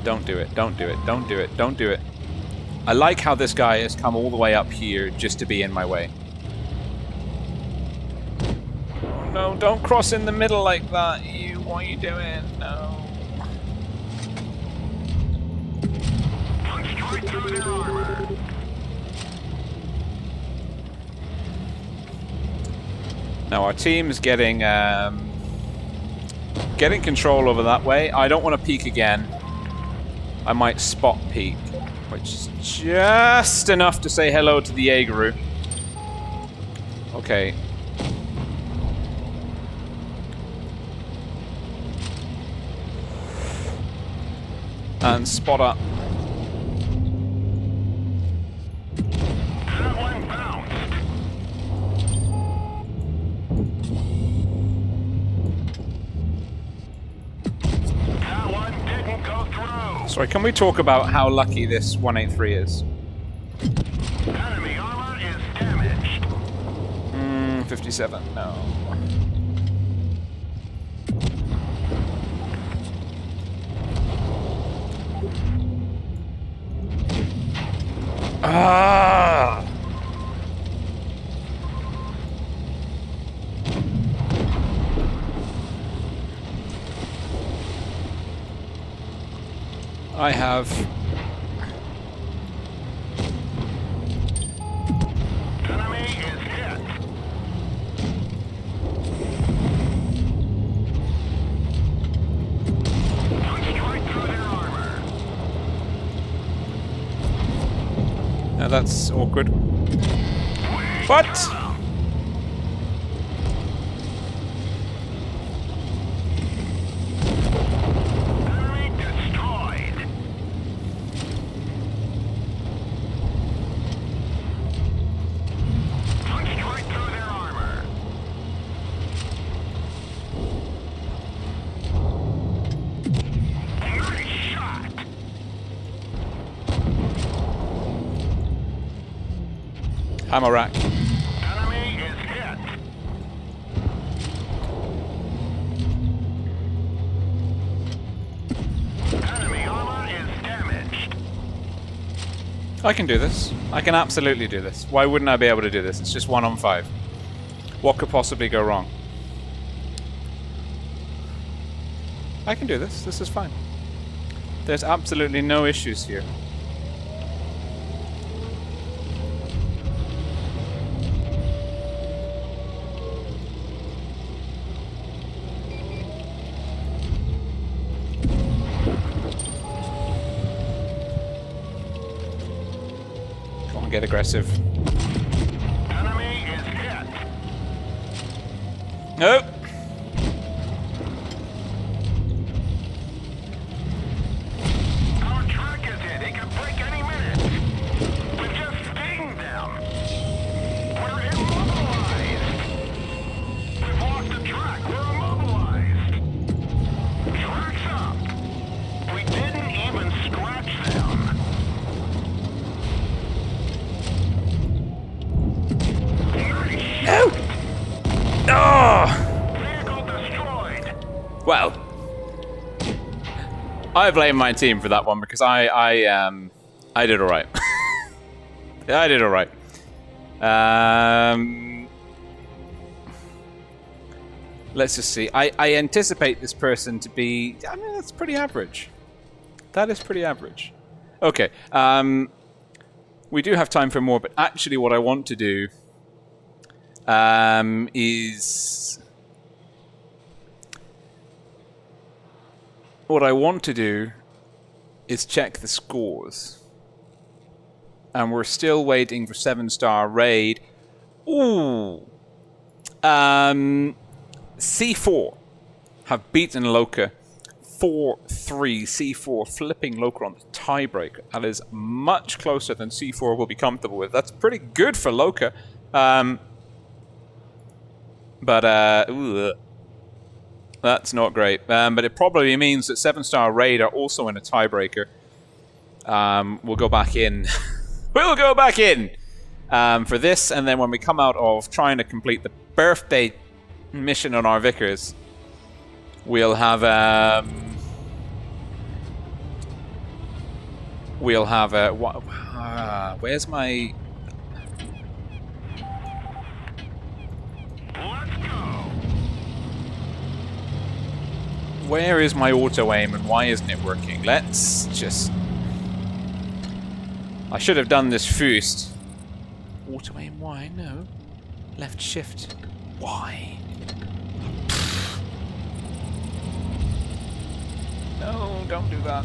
A: Don't do it. Don't do it. Don't do it. Don't do it. I like how this guy has come all the way up here just to be in my way. Oh, no, don't cross in the middle like that. What are you doing? No. Punch right through their armor. Now our team's getting control over that way. I don't want to peek again. I might spot peek, which is just enough to say hello to the Jaegeru. Okay. And spot up. Sorry, can we talk about how lucky this 183 is?
B: Enemy armor is damaged.
A: 57, no. Ah! I have...
B: Enemy is hit. Punched right through their armor.
A: Now that's awkward. What? Hammer rack.
B: Enemy is hit. Enemy armor is damaged.
A: I can do this. I can absolutely do this. Why wouldn't I be able to do this? It's just 1 on 5. What could possibly go wrong? I can do this. This is fine. There's absolutely no issues here. Get aggressive.
B: Enemy is hit.
A: Nope.
B: Our track is hit. It could break any minute. We just stinged them. We're immobilized. We've lost the track. We're immobilized. Track's up. We didn't even scratch them.
A: No! Oh!
B: Vehicle destroyed.
A: Well, I blame my team for that one because I did all right. I did all right. Let's just see. I anticipate this person to be. I mean, that's pretty average. That is pretty average. Okay. We do have time for more, but actually, what I want to do. What I want to do is check the scores. And we're still waiting for 7-star raid. Ooh. C4 have beaten LOCA 4-3. C4 flipping LOCA on the tiebreaker. That is much closer than C4 will be comfortable with. That's pretty good for LOCA. That's not great. But it probably means that 7-star raid are also in a tiebreaker. We'll go back in. We'll go back in for this, and then when we come out of trying to complete the birthday mission on our Vickers, we'll have where's my?
B: Let's go.
A: Where is my auto aim, and why isn't it working? Let's just. I should have done this first. Auto aim, why? No. Left shift. Why? No, don't do that.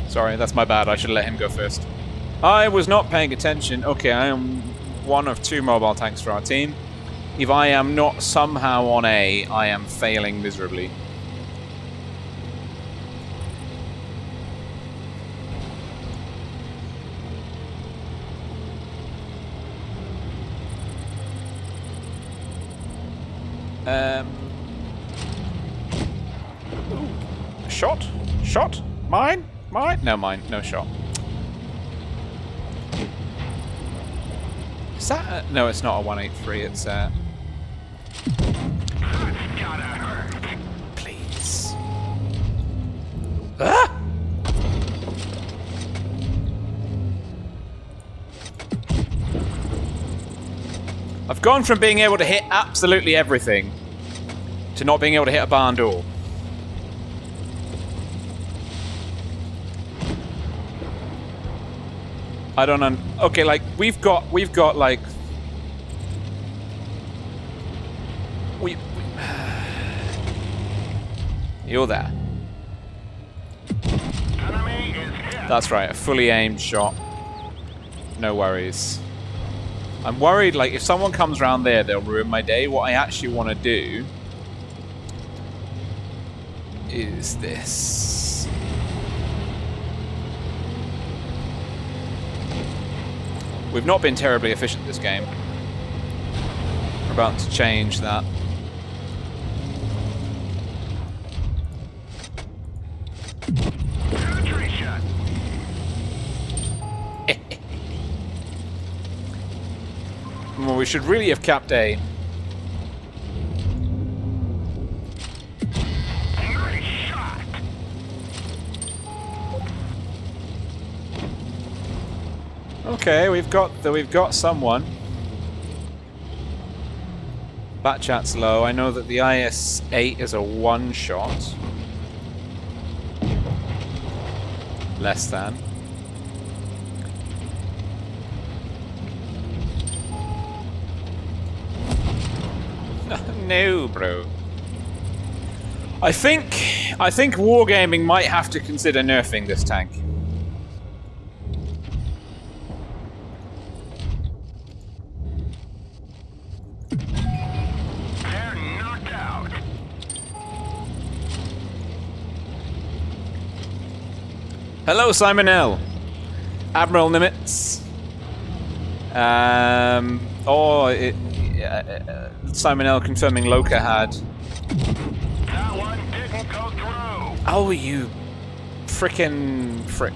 A: Sorry, that's my bad. I should have let him go first. I was not paying attention. Okay, I am one of 2 mobile tanks for our team. If I am not somehow on A, I am failing miserably. Ooh. Shot? Shot? Mine? Mine? No, mine. No shot. Is that no, it's not a 183. It's
B: That's gotta hurt.
A: Please. Ah! I've gone from being able to hit absolutely everything to not being able to hit a barn door. I don't know. Okay, like we've got like you're there.
B: Enemy is hit.
A: That's right, a fully aimed shot. No worries. I'm worried, like, if someone comes around there, they'll ruin my day. What I actually want to do is this. We've not been terribly efficient this game. We're about to change that.
B: Penetration.
A: Well, we should really have capped A.
B: Nice shot.
A: Okay, we've got someone. Bat chat's low. I know that the IS-8 is a 1-shot. Less than. No, bro. I think Wargaming might have to consider nerfing this tank.
B: They're knocked out.
A: Hello, Simon L. Admiral Nimitz. Simon L confirming LOCA had.
B: That one didn't go through.
A: Oh, you frickin' frick.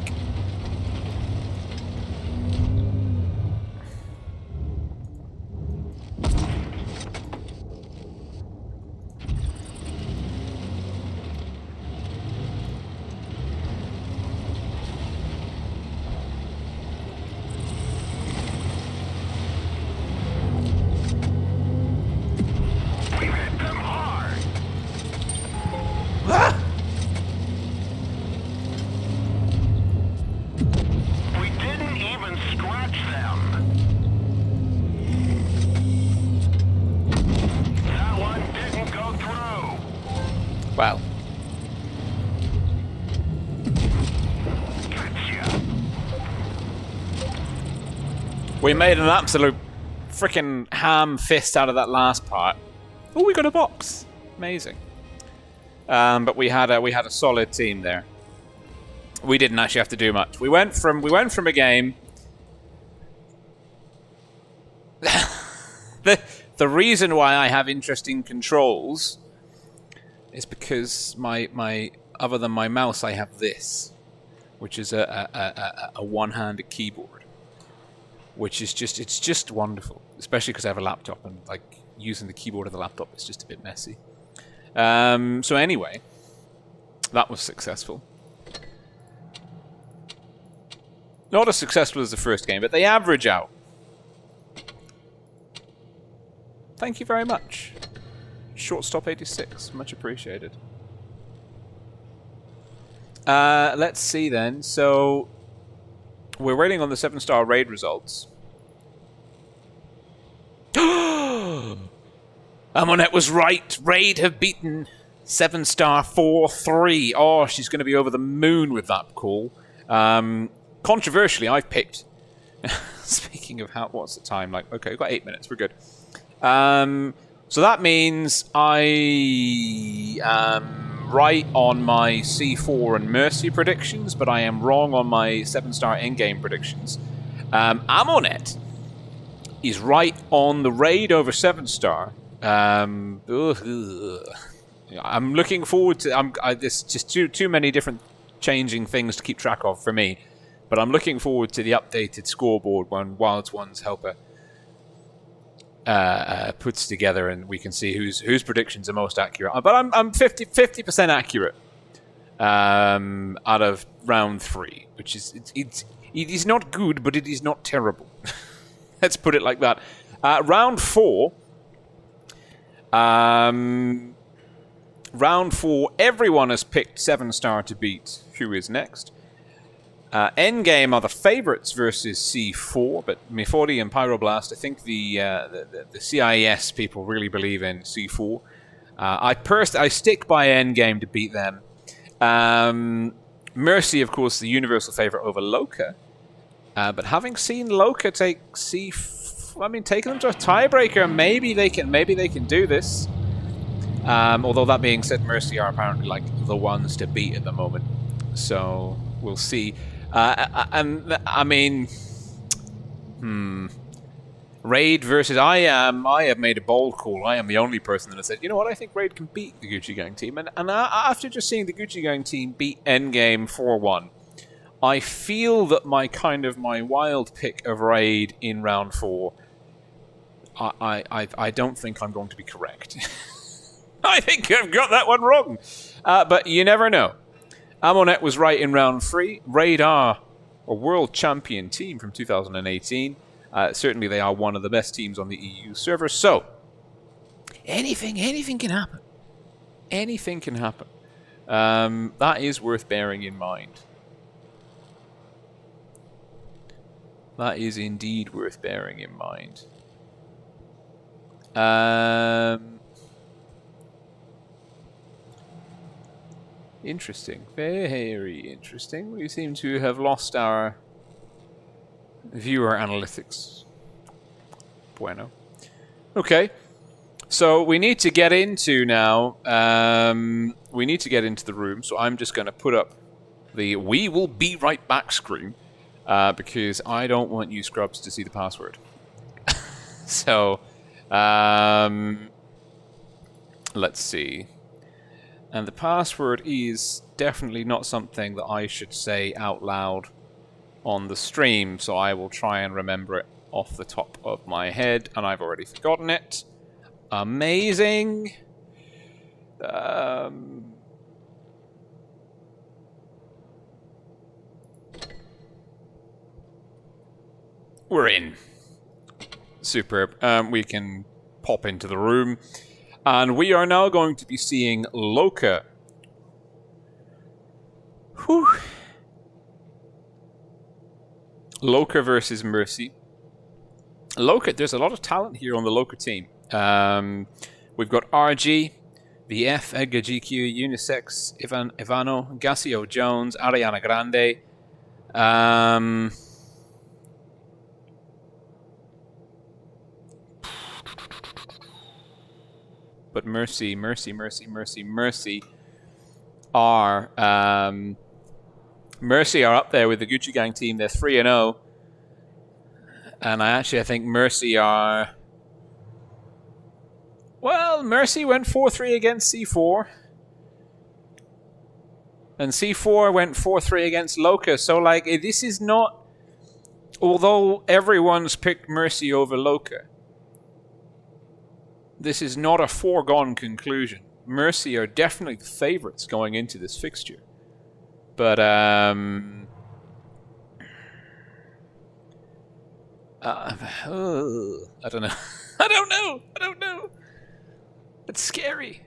A: We made an absolute freaking ham fist out of that last part. Oh, we got a box. Amazing. But we had a solid team there. We didn't actually have to do much. We went from a game. The reason why I have interesting controls is because my other than my mouse, I have this, which is a one-handed keyboard, which is just wonderful, especially because I have a laptop and like using the keyboard of the laptop is just a bit messy. So anyway, that was successful. Not as successful as the first game, but they average out. Thank you very much. Shortstop 86, much appreciated. Let's see then. So we're waiting on the 7-star raid results. Amaunet was right. Raid have beaten 7-star 4-3. Oh, she's going to be over the moon with that call. Controversially, I've picked. Speaking of what's the time? Like, okay, we've got 8 minutes. We're good. So that means I am right on my C4 and Mercy predictions, but I am wrong on my 7-star in-game predictions. Amaunet is right on the raid over 7-star. I'm looking forward to. There's just too many different changing things to keep track of for me, but I'm looking forward to the updated scoreboard when Wilds One's helper puts together, and we can see whose predictions are most accurate. But I'm 50% accurate out of round 3, which is it is not good, but it is not terrible. Let's put it like that. Round 4. Round 4, everyone has picked 7-star to beat. Who is next? Endgame are the favourites versus C4, but Mifori and Pyroblast, I think the CIS people really believe in C4. I stick by Endgame to beat them. Mercy, of course, the universal favourite over LOCA. But having seen LOCA take C4, I mean, taking them to a tiebreaker, maybe they can do this. Although that being said, Mercy are apparently like the ones to beat at the moment, so we'll see. And I mean, Raid versus I have made a bold call. I am the only person that has said, you know what, I think Raid can beat the Gucci Gang team. And after just seeing the Gucci Gang team beat Endgame 4-1, I feel that my wild pick of Raid in round 4, I don't think I'm going to be correct. I think I've got that one wrong. But you never know. Amaunet was right in round 3. Raid are a world champion team from 2018. Certainly they are one of the best teams on the EU server. So, anything can happen. Anything can happen. That is worth bearing in mind. That is indeed worth bearing in mind. Interesting. Very interesting. We seem to have lost our viewer analytics. Bueno. Okay. So we need to get into now. We need to get into the room. So I'm just going to put up the "We will be right back" screen because I don't want you scrubs to see the password. So let's see. And the password is definitely not something that I should say out loud on the stream, so I will try and remember it off the top of my head, and I've already forgotten it. Amazing. We're in. Superb. We can pop into the room. And we are now going to be seeing LOCA. Whew. LOCA versus Mercy. LOCA, there's a lot of talent here on the LOCA team. We've got RG, VF, Edgar GQ, Unisex, Ivano, Gassio Jones, Ariana Grande. But Mercy are Mercy are up there with the Gucci Gang team. They're 3-0, and I think Mercy are. Well, Mercy went 4-3 against C4, and C4 went 4-3 against LOCA. So like this is not. Although everyone's picked Mercy over LOCA, this is not a foregone conclusion. Mercy are definitely the favourites going into this fixture. But, I don't know. I don't know. It's scary.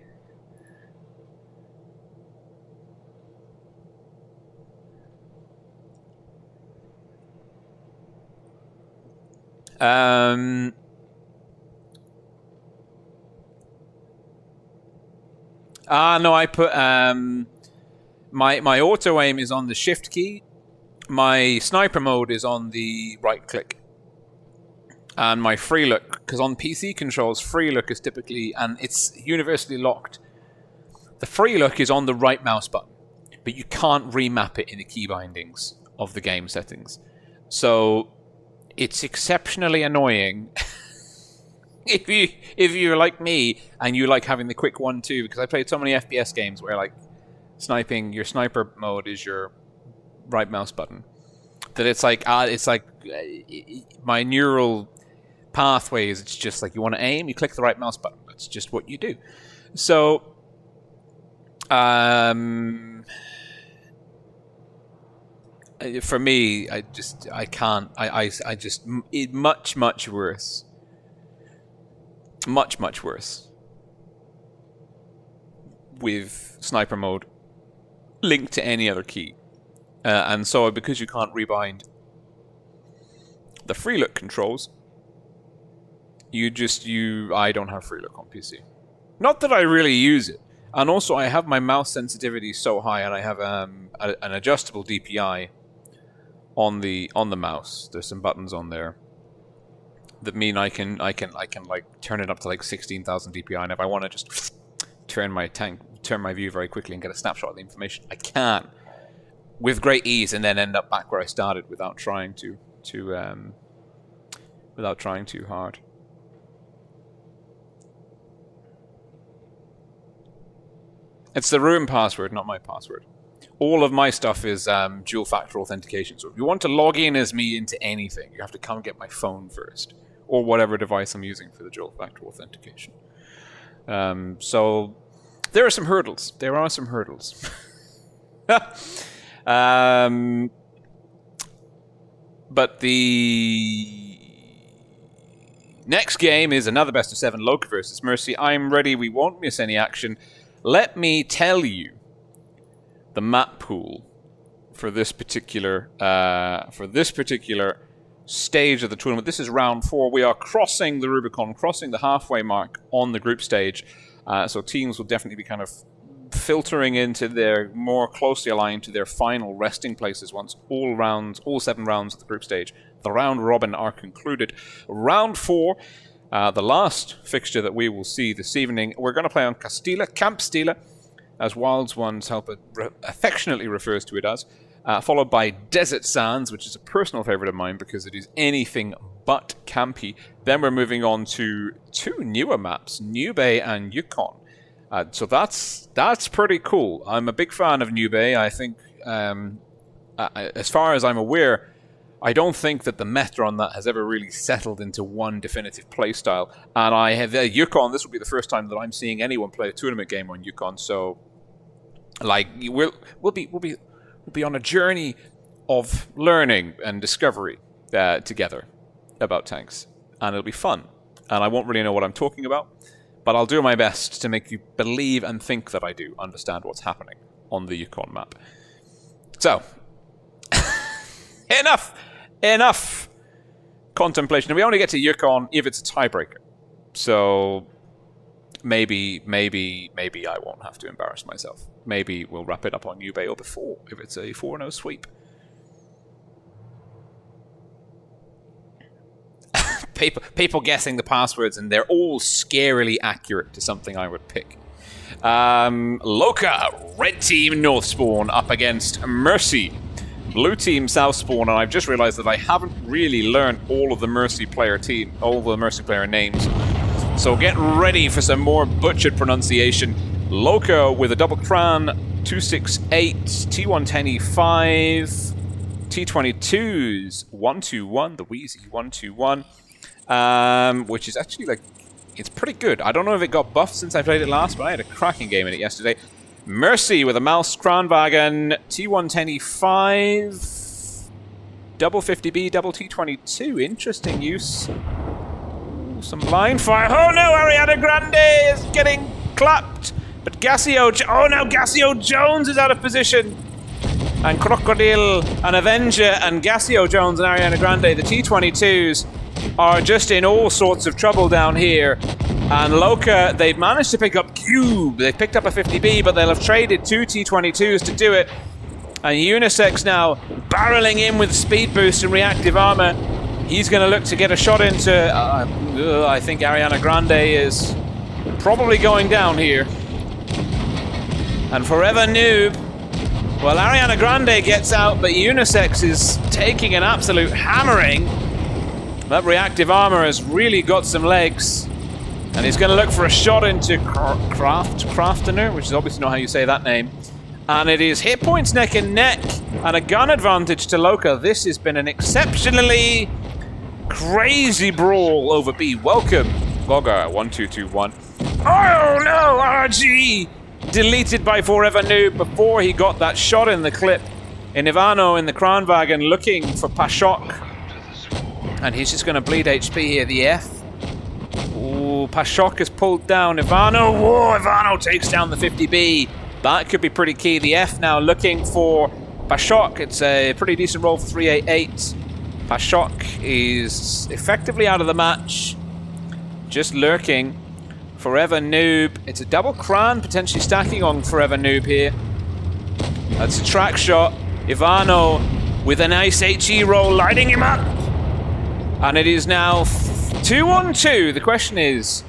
A: No, I put my auto aim is on the shift key. My sniper mode is on the right click. And my free look, because on PC controls, free look is typically, and it's universally locked. The free look is on the right mouse button, but you can't remap it in the key bindings of the game settings. So it's exceptionally annoying if you're like me and you like having the quick 1-2, because I played so many FPS games where like sniping, your sniper mode is your right mouse button, that it's like my neural pathways. It's just like you want to aim, you click the right mouse button. That's just what you do. So for me, I can't. Much worse. Much worse with sniper mode linked to any other key. And so because you can't rebind the free look controls, I don't have free look on PC. Not that I really use it. And also I have my mouse sensitivity so high, and I have an adjustable DPI on the mouse. There's some buttons on there that mean I can like turn it up to like 16,000 DPI, and if I want to just turn my view very quickly and get a snapshot of the information, I can with great ease, and then end up back where I started without trying too hard. It's the room password, not my password. All of my stuff is dual factor authentication. So if you want to log in as me into anything, you have to come get my phone first, or whatever device I'm using for the dual factor authentication. So there are some hurdles. But the next game is another best of 7 LOCA versus Mercy. I'm ready. We won't miss any action. Let me tell you the map pool for this particular stage of the tournament. This is round 4. We are crossing the Rubicon, crossing the halfway mark on the group stage. So teams will definitely be kind of filtering into their more closely aligned to their final resting places once all 7 rounds of the group stage, the round robin, are concluded. Round 4, the last fixture that we will see this evening, we're going to play on Castilla, Camp Stila, as Wilds One's helper affectionately refers to it as, followed by Desert Sands, which is a personal favorite of mine because it is anything but campy. Then we're moving on to 2 newer maps, New Bay and Yukon. So that's pretty cool. I'm a big fan of New Bay. I think, as far as I'm aware, I don't think that the meta on that has ever really settled into one definitive playstyle. And I have Yukon. This will be the first time that I'm seeing anyone play a tournament game on Yukon. So, like, we'll be on a journey of learning and discovery together about tanks, and it'll be fun. And I won't really know what I'm talking about, but I'll do my best to make you believe and think that I do understand what's happening on the Yukon map. So, enough contemplation. We only get to Yukon if it's a tiebreaker. So, maybe I won't have to embarrass myself. Maybe we'll wrap it up on New Bay or before if it's a 4-0 sweep. people guessing the passwords, and they're all scarily accurate to something I would pick. LOCA, red team North Spawn up against Mercy, blue team South Spawn, and I've just realized that I haven't really learned all of the Mercy player names. So get ready for some more butchered pronunciation. LOCA with a double cran, 268, T110E5, T22s, 121, the Wheezy 121, which is actually like, it's pretty good. I don't know if it got buffed since I played it last, but I had a cracking game in it yesterday. Mercy with a Mouse Kranwagen, T110E5, double 50B, double T22. Interesting use. Ooh, some line fire. Oh no, Ariana Grande is getting clapped. But oh no, Gassio Jones is out of position. And Crocodile, and Avenger, and Gassio Jones and Ariana Grande, the T22s, are just in all sorts of trouble down here. And LOCA, they've managed to pick up Cube. They've picked up a 50B, but they'll have traded 2 T22s to do it. And Unisex now barreling in with speed boost and reactive armor. He's going to look to get a shot into... I think Ariana Grande is probably going down here. And Forever Noob... Well, Ariana Grande gets out, but Unisex is taking an absolute hammering. That reactive armor has really got some legs. And he's going to look for a shot into Craftener, which is obviously not how you say that name. And it is hit points neck and neck, and a gun advantage to LOCA. This has been an exceptionally crazy brawl over B. Welcome, Gogger 1221. Oh no, RG! Deleted by Forever Noob before he got that shot in the clip. In Ivano in the Kranwagen looking for Pashok. And he's just going to bleed HP here, the F. Ooh, Pashok is pulled down. Ivano, whoa, Ivano takes down the 50B. That could be pretty key. The F now looking for Pashok. It's a pretty decent roll for 388. Pashok is effectively out of the match. Just lurking. Forever Noob. It's a double cran potentially stacking on Forever Noob here. That's a track shot. Ivano with a nice HE roll lighting him up. And it is now 2-on-2. The question is,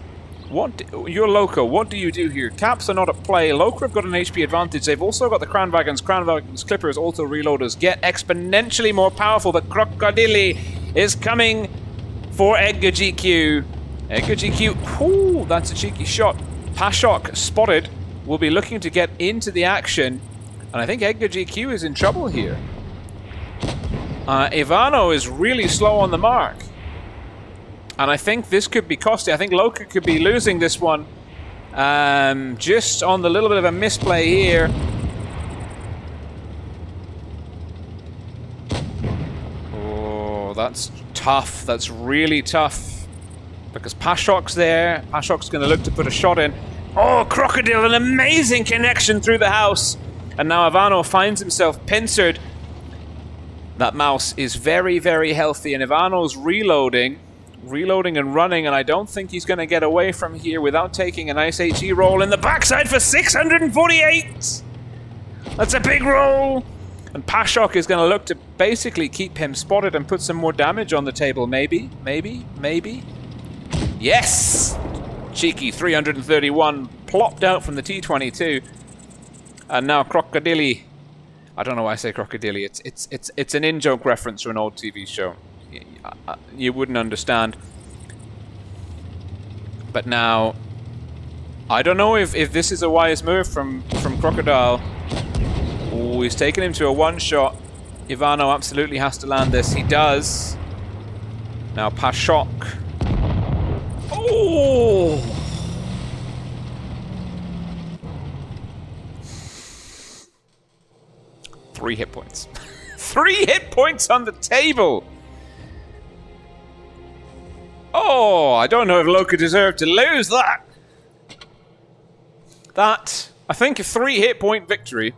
A: you're LOCA, what do you do here? Caps are not at play. LOCA have got an HP advantage. They've also got the Kranwagens. Kranwagens, Clippers, auto reloaders get exponentially more powerful. The Crocodile is coming for Edgar GQ. Edgar GQ, ooh, that's a cheeky shot. Pashok spotted, will be looking to get into the action. And I think Edgar GQ is in trouble here. Ivano is really slow on the mark. And I think this could be costly. I think LOCA could be losing this one. Just on the little bit of a misplay here. Oh, that's tough. That's really tough. Because Pashok's there. Pashok's going to look to put a shot in. Oh, Crocodile, an amazing connection through the house. And now Ivano finds himself pincered. That mouse is very, very healthy. And Ivano's reloading and running. And I don't think he's going to get away from here without taking a nice HE roll in the backside for 648. That's a big roll. And Pashok is going to look to basically keep him spotted and put some more damage on the table. Maybe. Yes! Cheeky 331 plopped out from the T22. And now Crocodile. I don't know why I say Crocodile. It's an in-joke reference to an old TV show. You wouldn't understand. But now, I don't know if this is a wise move from Crocodile. Oh, he's taken him to a one-shot. Ivano absolutely has to land this. He does. Now Pashok. Oh! 3 hit points. 3 hit points on the table! Oh, I don't know if LOCA deserved to lose that. That, I think a 3 hit point victory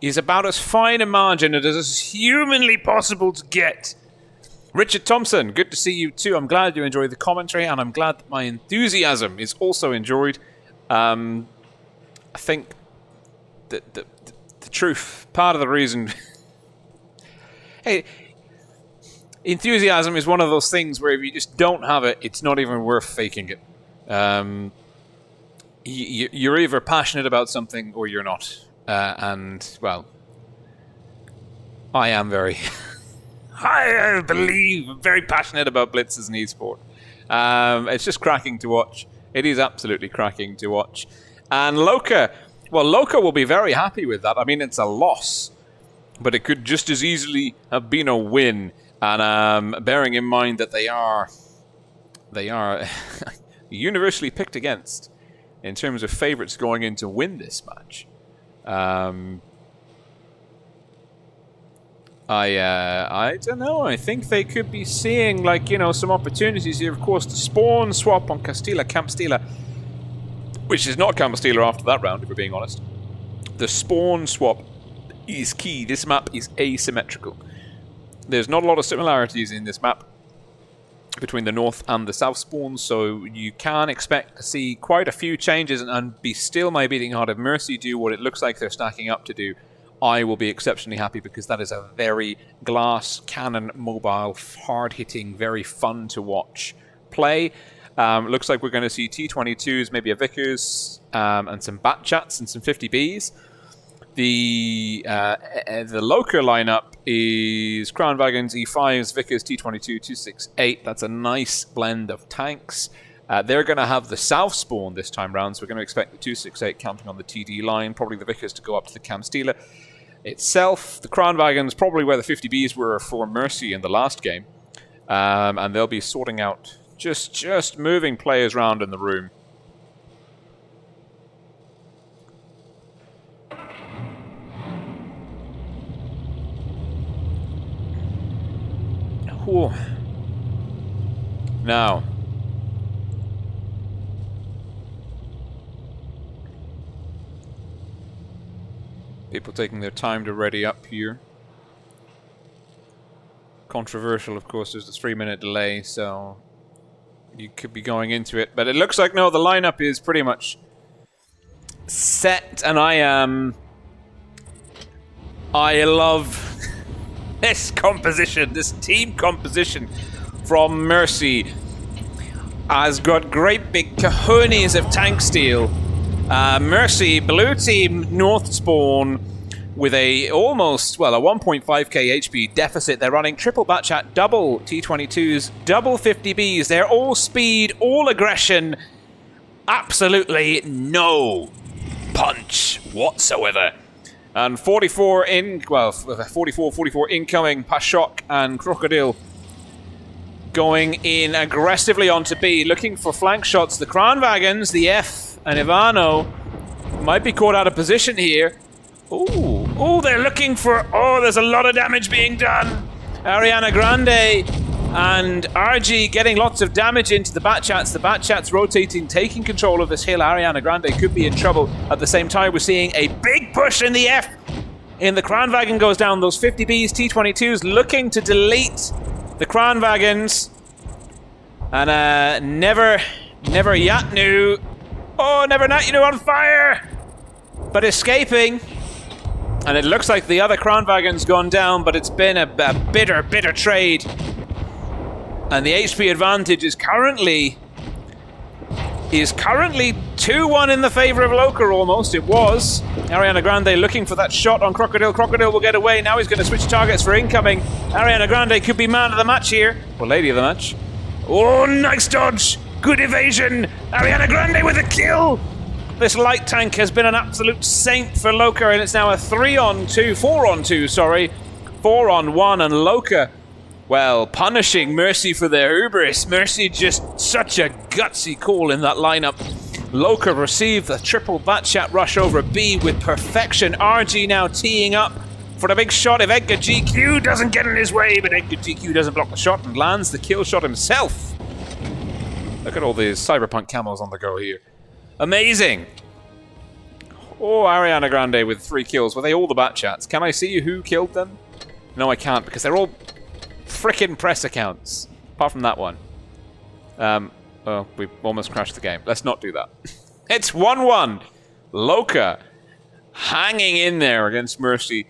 A: is about as fine a margin as is humanly possible to get. Richard Thompson, good to see you too. I'm glad you enjoyed the commentary, and I'm glad that my enthusiasm is also enjoyed. I think that the truth, part of the reason... Hey, enthusiasm is one of those things where if you just don't have it, it's not even worth faking it. You're either passionate about something or you're not. And, well, I am very, I believe, very passionate about Blitz as an esport. It's just cracking to watch. It is absolutely cracking to watch. And LOCA, well, LOCA will be very happy with that. I mean, it's a loss, but it could just as easily have been a win. And bearing in mind that they are universally picked against in terms of favourites going in to win this match. I don't know. I think they could be seeing, like, you know, some opportunities here. Of course, the spawn swap on Castilla, which is not Castilla after that round, if we're being honest. The spawn swap is key. This map is asymmetrical. There's not a lot of similarities in this map between the north and the south spawns, so you can expect to see quite a few changes and be still my beating heart. If Mercy do what it looks like they're stacking up to do, I will be exceptionally happy, because that is a very glass cannon mobile, hard-hitting, very fun to watch play. Looks like we're going to see T22s, maybe a Vickers, and some Bat Chats and some 50Bs. The LOCA lineup is Crown Wagons, E5s, Vickers, T22, 268. That's a nice blend of tanks. They're going to have the south spawn this time round, so we're going to expect the 268 camping on the TD line, probably the Vickers to go up to the Castilla itself. The Crown Wagons, probably where the 50Bs were for Mercy in the last game. And they'll be sorting out, just moving players around in the room. Ooh. Now, people taking their time to ready up here. Controversial, of course, there's a 3-minute delay, so you could be going into it. But it looks like, no, the lineup is pretty much set, and I love this composition, this team composition from Mercy. Has got great big cojones of tank steel. Mercy, blue team, north spawn with a almost, well, a 1.5k HP deficit. They're running triple Batchat, double T22s, double 50Bs. They're all speed, all aggression. Absolutely no punch whatsoever. And 44 incoming, Pashok and Crocodile going in aggressively onto B, looking for flank shots. The Crown Wagons, the F and Ivano might be caught out of position here. Ooh, they're looking for, there's a lot of damage being done. Ariana Grande and RG getting lots of damage into the Batchats. The Batchats rotating, taking control of this hill. Ariana Grande could be in trouble. At the same time, we're seeing a big push in the F. In the Crown Wagon goes down. Those 50Bs, T22s looking to delete the Crown Wagons. And Never Yatnu. Oh, Never Yatnu on fire! But escaping. And it looks like the other Crown Wagon's gone down, but it's been a bitter trade. And the HP advantage is currently 2-1 in the favor of LOCA almost. It was. Ariana Grande looking for that shot on Crocodile. Crocodile will get away. Now he's going to switch targets for incoming. Ariana Grande could be man of the match here. Or lady of the match. Oh, nice dodge. Good evasion. Ariana Grande with a kill. This light tank has been an absolute saint for LOCA, and it's now a 4-on-2, sorry. 4-on-1, and LOCA, well, punishing Mercy for their hubris. Mercy just such a gutsy call in that lineup. LOCA received the triple Batchat rush over B with perfection. RG now teeing up for the big shot if Edgar GQ doesn't get in his way, but Edgar GQ doesn't block the shot and lands the kill shot himself. Look at all these cyberpunk camos on the go here. Amazing. Oh, Ariana Grande with 3 kills. Were they all the Batchats? Can I see who killed them? No, I can't, because they're all frickin' press accounts. Apart from that one. Oh, we almost crashed the game. Let's not do that. It's 1-1. LOCA hanging in there against Mercy.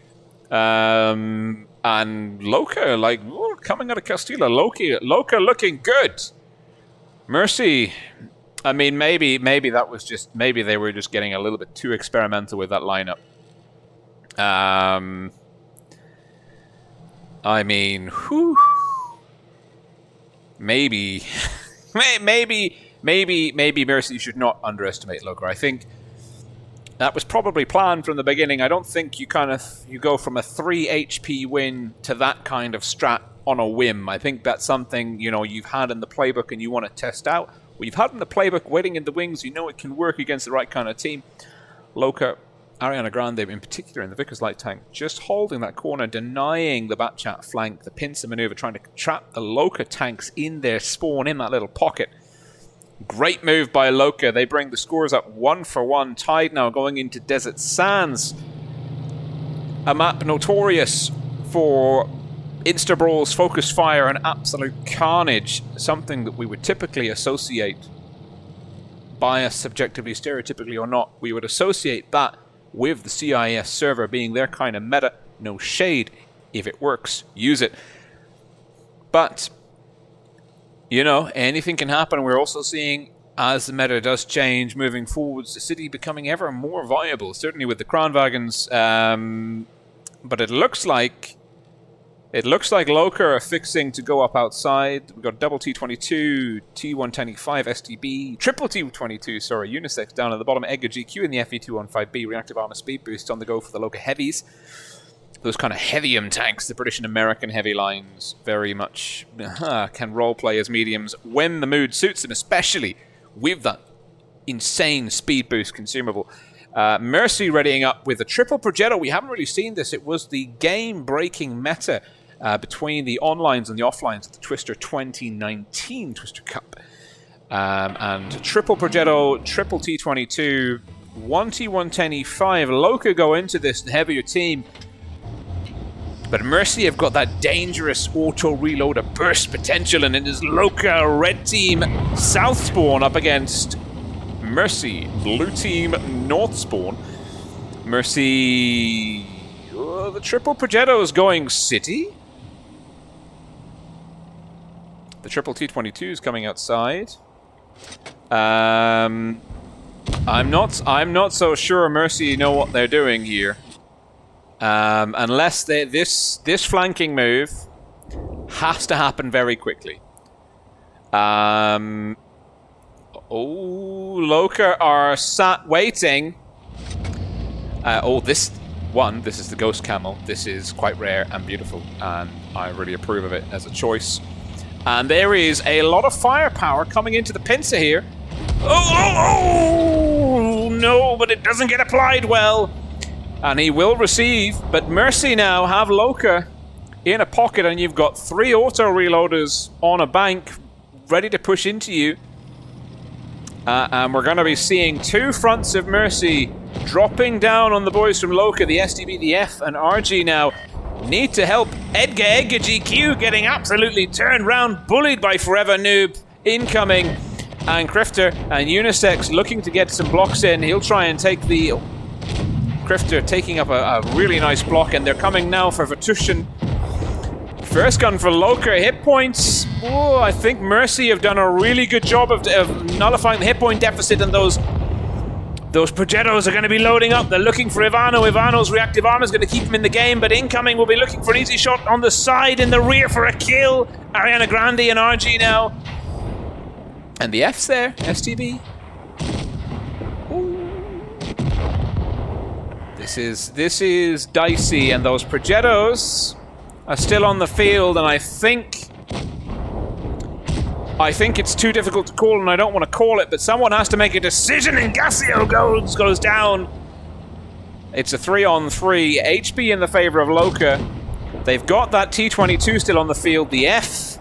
A: And LOCA, like, coming out of Castilla. LOCA looking good. Mercy, I mean, maybe that was just, maybe they were just getting a little bit too experimental with that lineup. I mean, whew. Maybe Mercy should not underestimate LOCA. I think that was probably planned from the beginning. I don't think you go from a 3 HP win to that kind of strat on a whim. I think that's something, you know, you've had in the playbook and you want to test out. What you've had in the playbook, waiting in the wings, you know it can work against the right kind of team. LOCA, Ariana Grande in particular in the Vickers Light Tank, just holding that corner, denying the Batchat flank, the pincer maneuver, trying to trap the LOCA tanks in their spawn in that little pocket. Great move by LOCA. They bring the scores up 1-1, tied now going into Desert Sands. A map notorious for insta-brawls, focus fire, and absolute carnage. Something that we would typically associate, biased, subjectively, stereotypically or not, we would associate that with the CIS server being their kind of meta. No shade. If it works, use it. But you know, anything can happen. We're also seeing, as the meta does change moving forwards, the city becoming ever more viable, certainly with the Kranwagens. But it looks like LOCA are fixing to go up outside. We've got double T22, T125 STB, triple T22, sorry, unisex down at the bottom, Edgar GQ in the FE215B, reactive armor speed boost on the go for the LOCA heavies. Those kind of heavium tanks, the British and American heavy lines, very much can roleplay as mediums when the mood suits them, especially with that insane speed boost consumable. Mercy readying up with a triple Progetto. We haven't really seen this. It was the game-breaking meta between the onlines and the offlines of the Twister 2019 Twister Cup. And triple Progetto, triple T22, 1T110E5. LOCA go into this heavier team. But Mercy have got that dangerous auto-reloader burst potential, and it is LOCA red team south spawn up against Mercy blue team north spawn. Mercy, the triple Progetto's going city. The triple T22 is coming outside. I'm not so sure Mercy know what they're doing here. Unless this flanking move has to happen very quickly. LOCA are sat waiting. This is the Ghost Camel. This is quite rare and beautiful, and I really approve of it as a choice. And there is a lot of firepower coming into the pincer here. Oh, no, but it doesn't get applied well. And he will receive, but Mercy now have LOCA in a pocket, and you've got 3 auto-reloaders on a bank ready to push into you. And we're going to be seeing 2 fronts of Mercy dropping down on the boys from LOCA. The SDB, the F, and RG now need to help Edgar GQ getting absolutely turned round, bullied by Forever Noob, incoming. And Crifter and Unisex looking to get some blocks in. He'll try and take the... Crifter taking up a really nice block, and they're coming now for Vatushin. First gun for LOCA, hit points. Oh, I think Mercy have done a really good job of nullifying the hit point deficit, and those Progettos are going to be loading up. They're looking for Ivano. Ivano's reactive armor is going to keep him in the game, but incoming will be looking for an easy shot on the side in the rear for a kill. Ariana Grande and RG now. And the F's there, STB. This is dicey, and those Progettos are still on the field, and I think it's too difficult to call, and I don't want to call it, but someone has to make a decision, and Gassio goes down. It's a 3-on-3, HP in the favor of LOCA. They've got that T22 still on the field. The F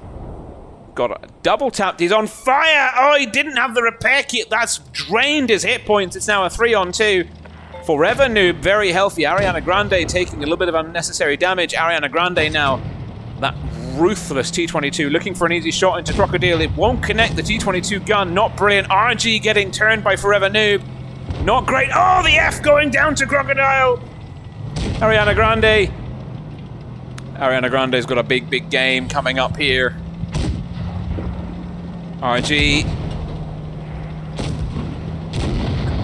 A: got a double tapped. He's on fire. Oh, he didn't have the repair kit. That's drained his hit points. It's now a 3-on-2. Forever Noob, very healthy. Ariana Grande taking a little bit of unnecessary damage. Ariana Grande now, that ruthless T22, looking for an easy shot into Crocodile. It won't connect. The T22 gun, not brilliant. RG getting turned by Forever Noob. Not great. Oh, the F going down to Crocodile. Ariana Grande. Ariana Grande's got a big game coming up here. RG.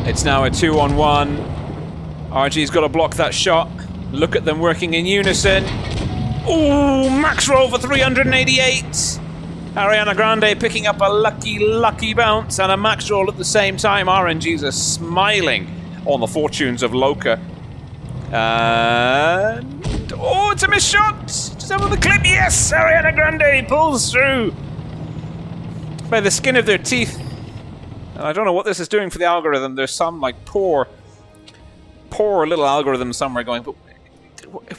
A: It's now a 2-on-1. RG's got to block that shot. Look at them working in unison. Ooh, max roll for 388. Ariana Grande picking up a lucky bounce and a max roll at the same time. RNGs are smiling on the fortunes of LOCA. And... oh, it's a missed shot! Just over the clip, yes! Ariana Grande pulls through by the skin of their teeth. I don't know what this is doing for the algorithm. There's some, like, poor little algorithm somewhere going, but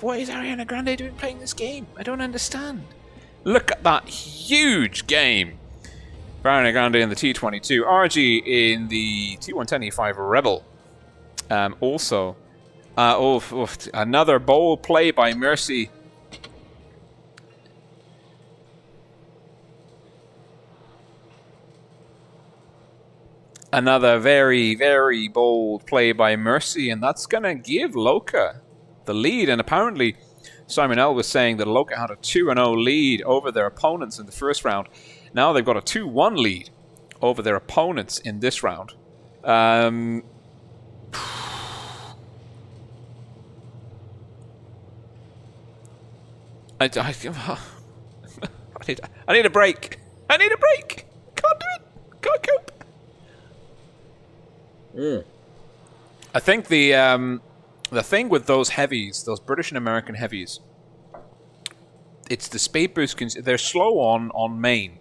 A: what is Ariana Grande doing playing this game? I don't understand. Look at that huge game for Ariana Grande in the T22. RG in the T110E5 Rebel. Also, another bold play by Mercy. Another very bold play by Mercy, and that's going to give LOCA the lead. And apparently, Simon L was saying that LOCA had a 2-0 lead over their opponents in the first round. Now they've got a 2-1 lead over their opponents in this round. I need a break. I need a break. Can't do it. Can't cope. I think the thing with those heavies, those British and American heavies, it's the speed boost. They're slow on main,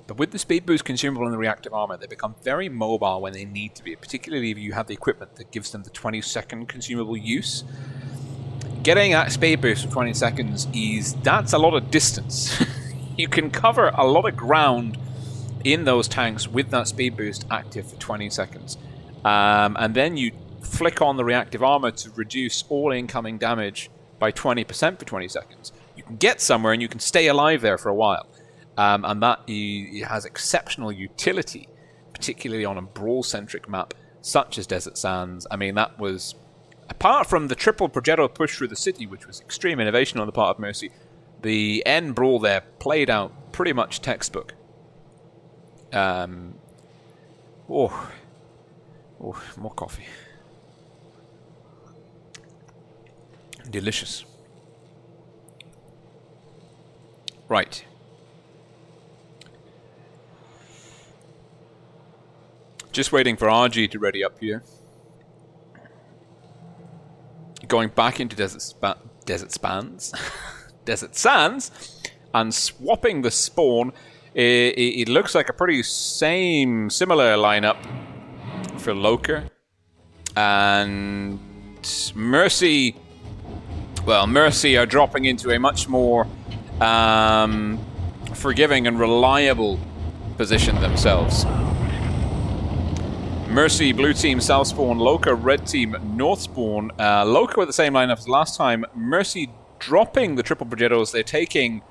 A: but with the speed boost consumable and the reactive armor, they become very mobile when they need to be. Particularly if you have the equipment that gives them the 20-second consumable use. Getting that speed boost for 20 seconds that's a lot of distance. You can cover a lot of ground in those tanks with that speed boost active for 20 seconds. And then you flick on the reactive armor to reduce all incoming damage by 20% for 20 seconds. You can get somewhere and you can stay alive there for a while. And that has exceptional utility, particularly on a brawl-centric map such as Desert Sands. I mean, that was, apart from the triple Progetto push through the city, which was extreme innovation on the part of Mercy, the end brawl there played out pretty much textbook. Oh, more coffee. Delicious. Right. Just waiting for RG to ready up here. Going back into Desert Sands, and swapping the spawn. It looks like a pretty similar lineup for LOCA. And Mercy, well, Mercy are dropping into a much more forgiving and reliable position themselves. Mercy, blue team, south spawn. LOCA, red team, north spawn. LOCA with the same lineup as last time. Mercy dropping the triple Progettos. They're taking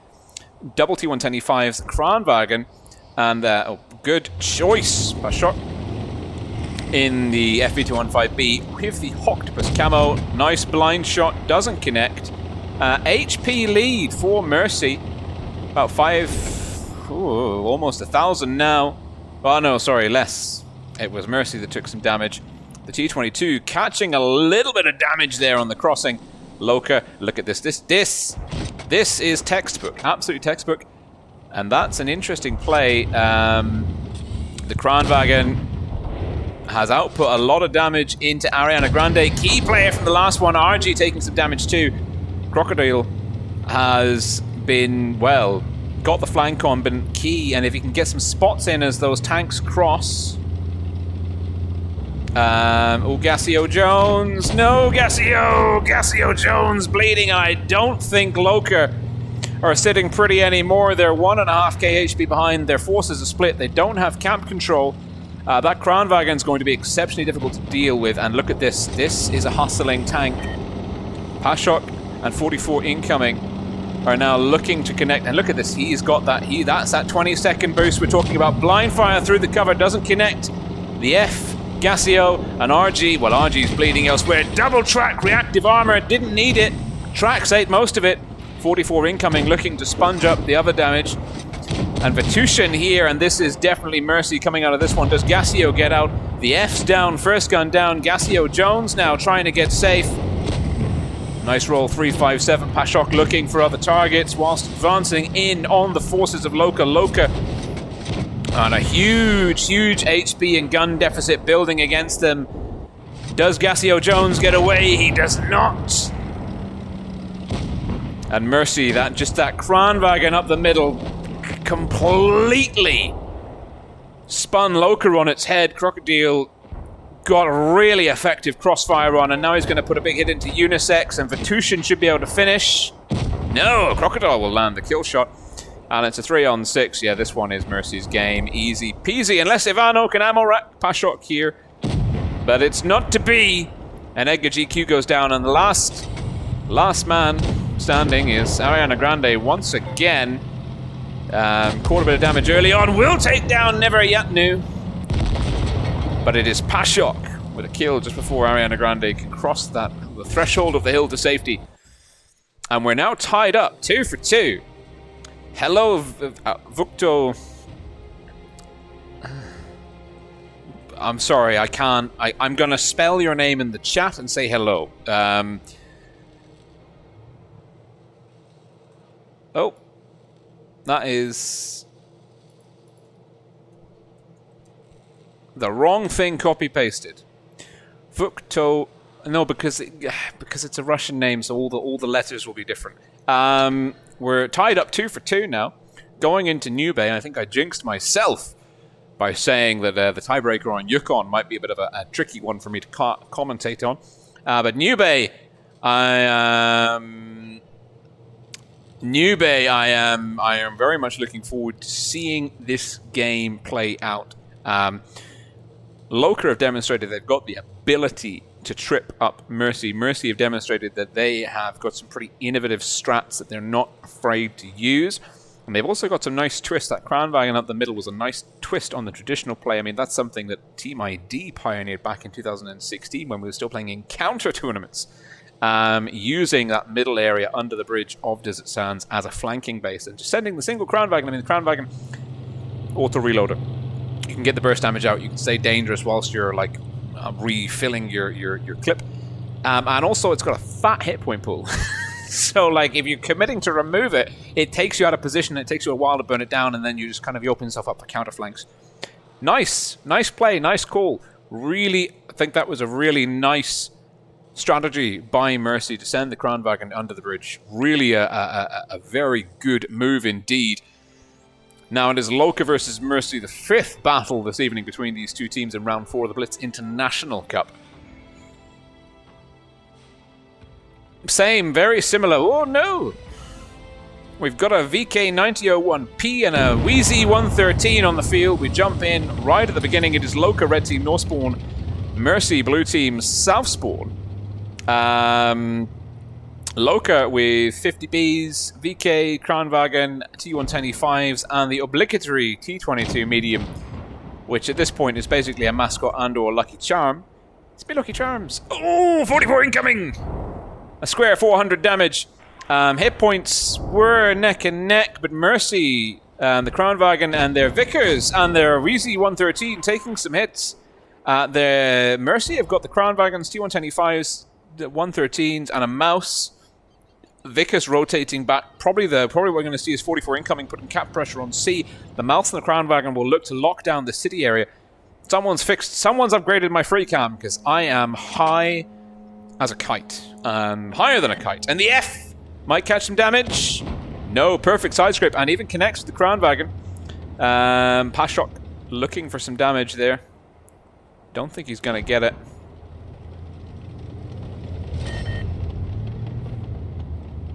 A: double T110E5's Kranwagen. And good choice. A shot in the FV215B with the Octopus camo. Nice blind shot. Doesn't connect. HP lead for Mercy. About almost 1,000 now. Oh no, sorry, less. It was Mercy that took some damage. The T22 catching a little bit of damage there on the crossing. LOCA, look at this. This is textbook. Absolute textbook. And that's an interesting play. The Kranwagen has output a lot of damage into Ariana Grande. Key player from the last one. RG taking some damage too. Crocodile has been, well, got the flank on, been key. And if he can get some spots in as those tanks cross... Gassio Jones. No, Gassio Jones bleeding. I don't think LOCA are sitting pretty anymore. They're 1.5k HP behind. Their forces are split. They don't have camp control. That Kranwagen is going to be exceptionally difficult to deal with. And look at this. This is a hustling tank. Pashok and 44 incoming are now looking to connect. And look at this. He's got that. That's that 20-second boost we're talking about. Blind fire through the cover. Doesn't connect. The F. Gassio and RG, well, RG's bleeding elsewhere. Double track reactive armor, didn't need it. Trax ate most of it. 44 incoming, looking to sponge up the other damage. And Vitushin here, and this is definitely Mercy coming out of this one. Does Gassio get out? The F's down, first gun down. Gassio Jones now trying to get safe. Nice roll, 357. Pashok looking for other targets whilst advancing in on the forces of LOCA. LOCA on a huge HP and gun deficit building against them. Does Gassio Jones get away? He does not. And Mercy, that Kranwagen up the middle, completely spun LOCA on its head. Crocodile got a really effective crossfire on, and now he's going to put a big hit into Unisex, and Vitushin should be able to finish. No, Crocodile will land the kill shot. And it's a 3-on-6. Yeah, this one is Mercy's game. Easy peasy, unless Ivano can ammo rack Pashok here. But it's not to be. And Edgar GQ goes down, and the last man standing is Ariana Grande once again. Caught a bit of damage early on. Will take down Never Yet Knew. But it is Pashok with a kill just before Ariana Grande can cross the threshold of the hill to safety. And we're now tied up 2 for 2. Hello, Vukto. I'm sorry, I can't. I'm going to spell your name in the chat and say hello. Oh. That is the wrong thing copy-pasted. Vukto. No, because it's a Russian name, so all the letters will be different. We're tied up 2 for 2 now, going into New Bay. And I think I jinxed myself by saying that the tiebreaker on Yukon might be a bit of a tricky one for me to commentate on. But New Bay, I am very much looking forward to seeing this game play out. LOCA have demonstrated they've got the ability to trip up Mercy. Mercy have demonstrated that they have got some pretty innovative strats that they're not afraid to use. And they've also got some nice twists. That Kranwagen up the middle was a nice twist on the traditional play. I mean, that's something that Team ID pioneered back in 2016 when we were still playing encounter tournaments. Using that middle area under the bridge of Desert Sands as a flanking base. And just sending the single Kranwagen. I mean, the Kranwagen auto-reloader. You can get the burst damage out. You can stay dangerous whilst you're, like, refilling your clip. And also, it's got a fat hit point pool. So, like, if you're committing to remove it, it takes you out of position. It takes you a while to burn it down. And then you just kind of open yourself up for counter flanks. Nice. Nice play. Nice call. Really, I think that was a really nice strategy by Mercy to send the Kranwagen under the bridge. Really a very good move indeed. Now it is LOCA versus Mercy, the 5th battle this evening between these two teams in round 4 of the Blitz International Cup. Same, very similar. Oh no! We've got a VK9001P and a Wheezy 113 on the field. We jump in right at the beginning. It is LOCA Red Team North Spawn, Mercy Blue Team South Spawn. LOCA with 50Bs, VK, Kranwagen, T125s, and the obligatory T22 medium, which at this point is basically a mascot and/or lucky charm. It's be Lucky Charms. Oh, 44 incoming! A square 400 damage. Hit points were neck and neck, but Mercy, the Kranwagen, and their Vickers and their Wheezy 113 taking some hits. The Mercy have got the Kranwagens, T125s, the 113s, and a mouse. Vickers rotating back. Probably what we're going to see is 44 incoming, putting cap pressure on C. The mouse and the Kranwagen will look to lock down the city area. Someone's upgraded my free cam because I am high as a kite. Higher than a kite. And the F might catch some damage. No, perfect side scrape, and even connects with the Kranwagen. Pashok looking for some damage there. Don't think he's going to get it.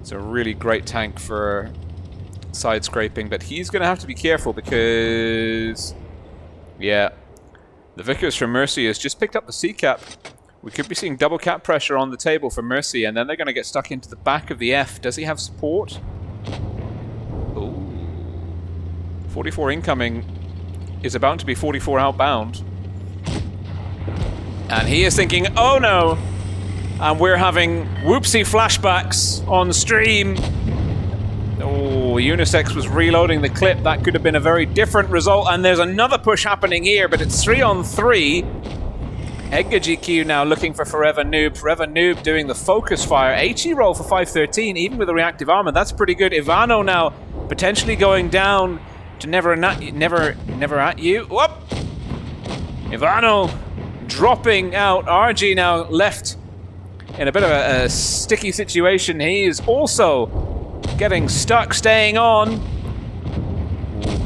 A: It's a really great tank for side scraping, but he's going to have to be careful because, yeah, the Vickers from Mercy has just picked up the C cap. We could be seeing double cap pressure on the table for Mercy, and then they're going to get stuck into the back of the F. Does he have support? Ooh. 44 incoming is about to be 44 outbound. And he is thinking, oh no! And we're having whoopsie flashbacks on stream. Unisex was reloading the clip. That could have been a very different result. And there's another push happening here, but it's 3-on-3. Edgar GQ now looking for Forever Noob. Forever Noob doing the focus fire. HE roll for 513, even with the reactive armor. That's pretty good. Ivano now potentially going down to never at you. Whoop! Ivano dropping out. RG now left in a bit of a sticky situation. He is also getting stuck, staying on.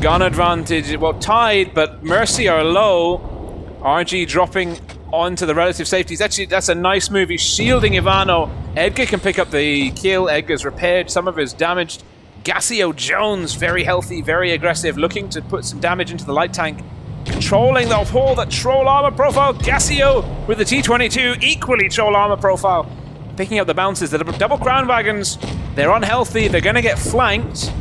A: Gun advantage, well, tied, but Mercy are low. RG dropping onto the relative safeties. Actually, that's a nice move. He's shielding Ivano. Edgar can pick up the kill. Edgar's repaired some of his damaged. Gassio Jones, very healthy, very aggressive, looking to put some damage into the light tank. Controlling the whole, that troll armor profile. Gassio with the T22, equally troll armor profile. Picking up the bounces. The double crown wagons, they're unhealthy. They're going to get flanked.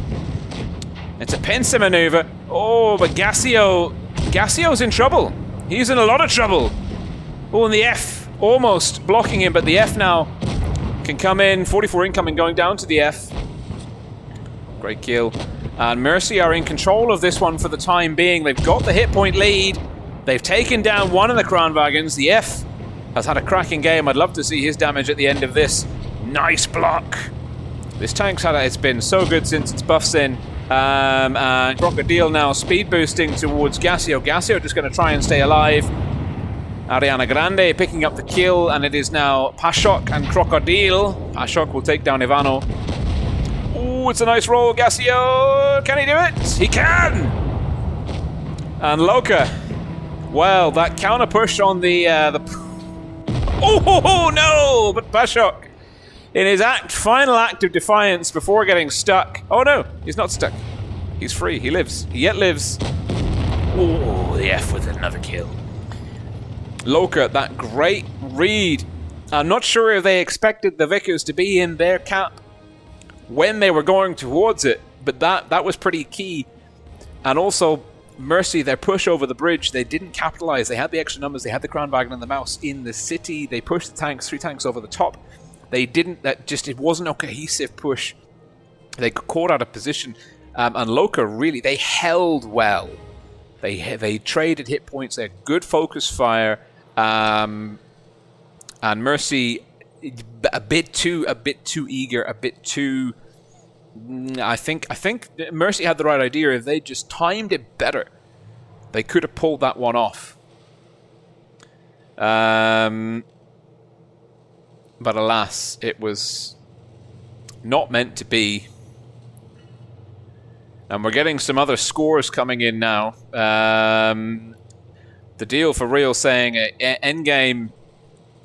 A: It's a pincer maneuver. Oh, but Gassio's in trouble. He's in a lot of trouble. Oh, and the F almost blocking him, but the F now can come in. 44 incoming, going down to the F. Great kill. And Mercy are in control of this one for the time being. They've got the hit point lead. They've taken down one of the crown wagons. The F has had a cracking game. I'd love to see his damage at the end of this. Nice block. This tank's it's been so good since its buffs in. And Crocodile now speed boosting towards Gassio. Gassio just going to try and stay alive. Ariana Grande picking up the kill, and it is now Pashok and Crocodile. Pashok will take down Ivano. Ooh, it's a nice roll, Gassio. Can he do it? He can! And LOCA. Well, that counter push on the oh no! But Pashok, in his final act of defiance before getting stuck. Oh no, he's not stuck. He's free. He lives. He yet lives. Oh, the F with another kill. LOCA, that great read. I'm not sure if they expected the Vickers to be in their cap when they were going towards it, but that was pretty key. And also, Mercy, their push over the bridge, they didn't capitalize. They had the extra numbers. They had the Crown Wagon and the Mouse in the city. They pushed the tanks, 3 tanks over the top. They didn't, it wasn't a cohesive push. They got caught out of position. And LOCA really, they held well. They traded hit points. They had good focus fire. And Mercy, a bit too eager, a bit too. I think Mercy had the right idea. If they just timed it better, they could have pulled that one off. But alas, it was not meant to be. And we're getting some other scores coming in now. The deal for real saying endgame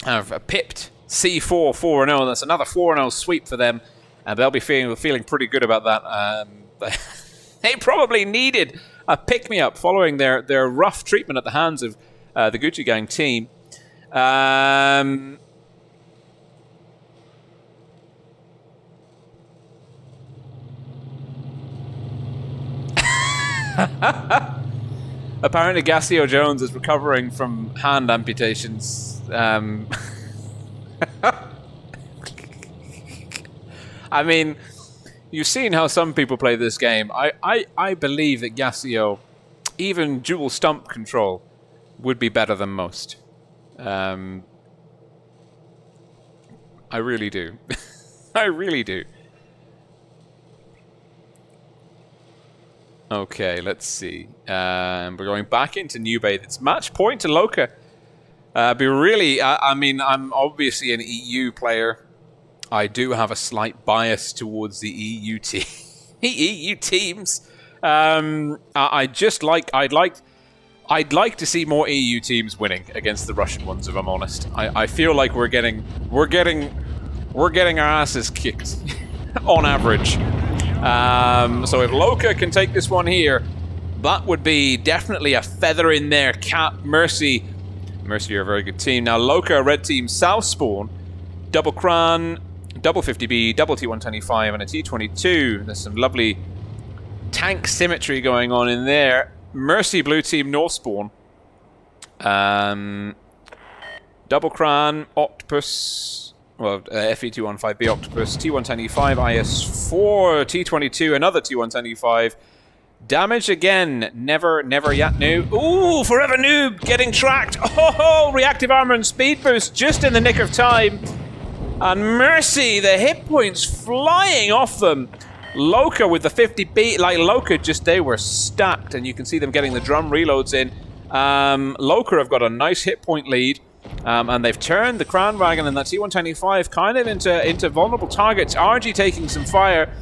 A: have pipped C4 4-0. That's another 4-0 sweep for them. And they'll be feeling pretty good about that. They probably needed a pick-me-up following their rough treatment at the hands of the Gucci Gang team. Apparently Gassio Jones is recovering from hand amputations. I mean, you've seen how some people play this game. I believe that Gassio, even dual stump control, would be better than most. I really do. I really do. Okay, let's see. We're going back into New Bay. It's match point to LOCA. But really, I mean, I'm obviously an EU player. I do have a slight bias towards the EU EU teams. I'd like to see more EU teams winning against the Russian ones, if I'm honest. I feel like we're getting our asses kicked on average. So if LOCA can take this one here, that would be definitely a feather in their cap. Mercy are a very good team. Now LOCA, red team, South Spawn, double Kran, double 50B, double T125, and a T22. There's some lovely tank symmetry going on in there. Mercy, blue team, North Spawn. Double Kran, Octopus, well, FE215B Octopus, T110E5, IS4, T22, another T110E5. Damage again, never yet noob. Ooh, forever noob getting tracked. Oh, reactive armor and speed boost just in the nick of time. And Mercy, the hit points flying off them. LOCA with the 50B, like LOCA just, they were stacked, and you can see them getting the drum reloads in. LOCA have got a nice hit point lead, and they've turned the Crown Wagon and that T125 kind of into vulnerable targets. RG taking some fire.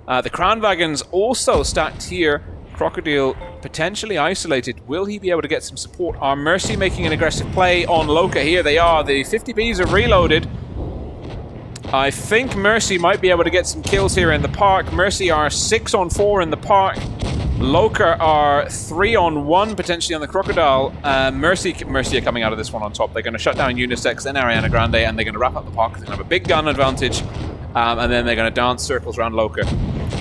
A: The Crown Wagon's also stacked here. Crocodile potentially isolated. Will he be able to get some support? Are Mercy making an aggressive play on LOCA? Here they are. The 50Bs are reloaded. I think Mercy might be able to get some kills here in the park. Mercy are 6-on-4 in the park. LOCA are 3-on-1 potentially on the Crocodile. Mercy are coming out of this one on top. They're going to shut down Unisex, then Ariana Grande, and they're going to wrap up the park. They're going to have a big gun advantage, and then they're going to dance circles around LOCA.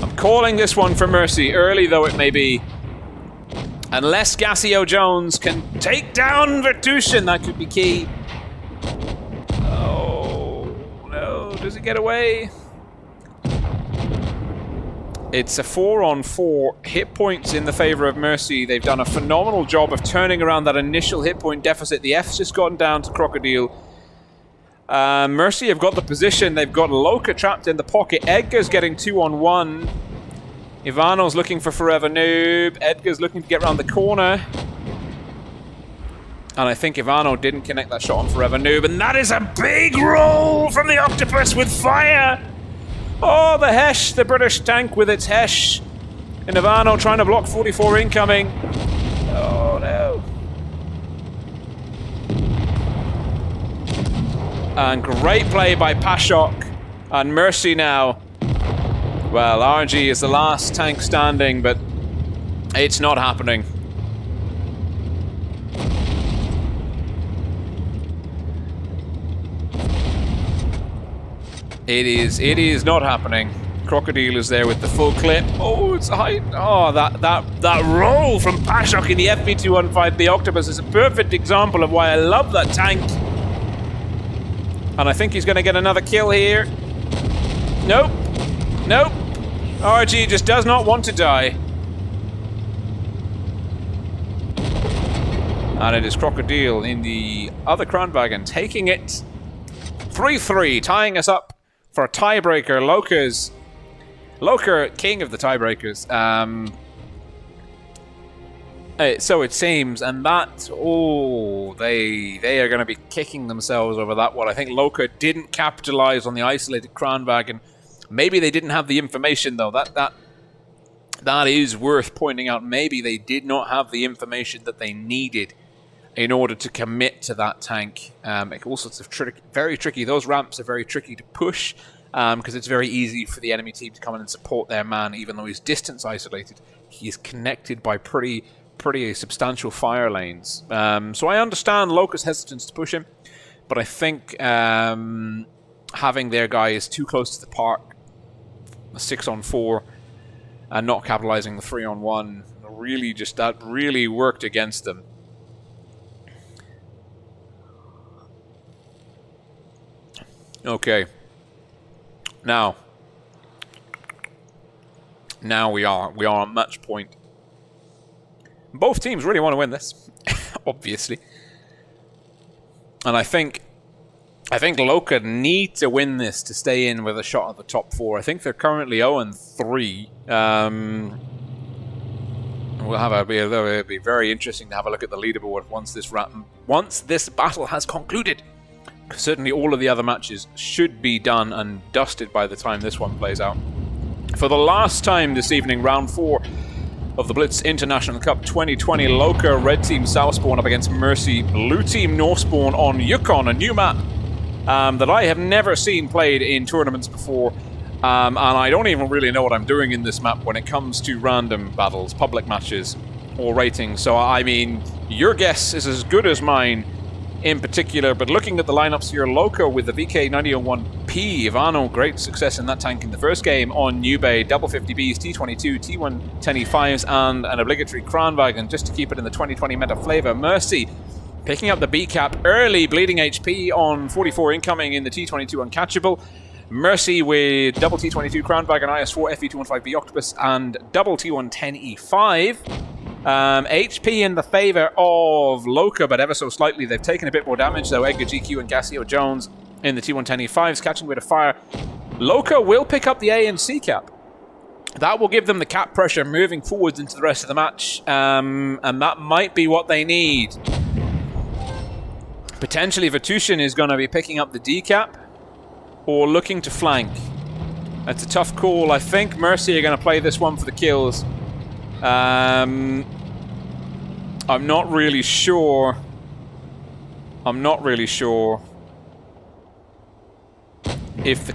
A: I'm calling this one for Mercy, early though it may be. Unless Gassio Jones can take down Vertushin, that could be key. Does it get away? It's a 4-on-4. Hit points in the favor of Mercy. They've done a phenomenal job of turning around that initial hit point deficit. The F's just gotten down to Crocodile. Mercy have got the position. They've got LOCA trapped in the pocket. Edgar's getting 2-on-1. Ivano's looking for Forever Noob. Edgar's looking to get around the corner. And I think Ivano didn't connect that shot on Forever Noob. And that is a big roll from the Octopus with fire. Oh, the Hesh, the British tank with its Hesh. And Ivano trying to block 44 incoming. Oh, no. And great play by Pashok. And Mercy now. Well, RG is the last tank standing, but it's not happening. It is not happening. Crocodile is there with the full clip. Oh, it's high. Oh, that roll from Pashok in the FB215B Octopus is a perfect example of why I love that tank. And I think he's going to get another kill here. Nope. Nope. RG just does not want to die. And it is Crocodile in the other Crown Wagon taking it. 3-3, tying us up for a tiebreaker. LOCA, king of the tiebreakers. So it seems, and that, oh, they are going to be kicking themselves over that one. I think LOCA didn't capitalize on the isolated Crown Wagon. Maybe they didn't have the information though. That is worth pointing out. Maybe they did not have the information that they needed in order to commit to that tank. All sorts of very tricky. Those ramps are very tricky to push because it's very easy for the enemy team to come in and support their man, even though he's distance isolated. He is connected by pretty substantial fire lanes. So I understand LOCA's hesitance to push him, but I think having their guys too close to the park, a 6-on-4, and not capitalizing the 3-on-1, really worked against them. Okay. Now we are on match point. Both teams really want to win this, obviously. And I think LOCA need to win this to stay in with a shot at the top 4. I think they're currently 0-3. It'll be very interesting to have a look at the leaderboard once this battle has concluded. Certainly all of the other matches should be done and dusted by the time this one plays out. For the last time this evening, round 4 of the Blitz International Cup 2020, LOCA Red Team Southspawn up against Mercy Blue Team Northspawn on Yukon, a new map that I have never seen played in tournaments before. And I don't even really know what I'm doing in this map when it comes to random battles, public matches, or ratings. So, I mean, your guess is as good as mine in particular. But looking at the lineups here, LOCA with the VK9001P, Ivano, great success in that tank in the first game on New Bay, double 50Bs, T22, T110E5s, and an obligatory Crown Wagon just to keep it in the 2020 meta flavor. Mercy Picking up the B cap early, bleeding HP on 44 incoming in the T22 uncatchable. Mercy with double T22 Crown Wagon, IS4, FE215B Octopus, and double T110E5. HP in the favor of LOCA, but ever so slightly. They've taken a bit more damage, though. Edgar GQ and Gassio Jones in the T110E5s, catching with a fire. LOCA will pick up the A and C cap. That will give them the cap pressure moving forwards into the rest of the match, and that might be what they need. Potentially, Vatushin is going to be picking up the D cap or looking to flank. That's a tough call. I think Mercy are going to play this one for the kills. I'm not really sure. If the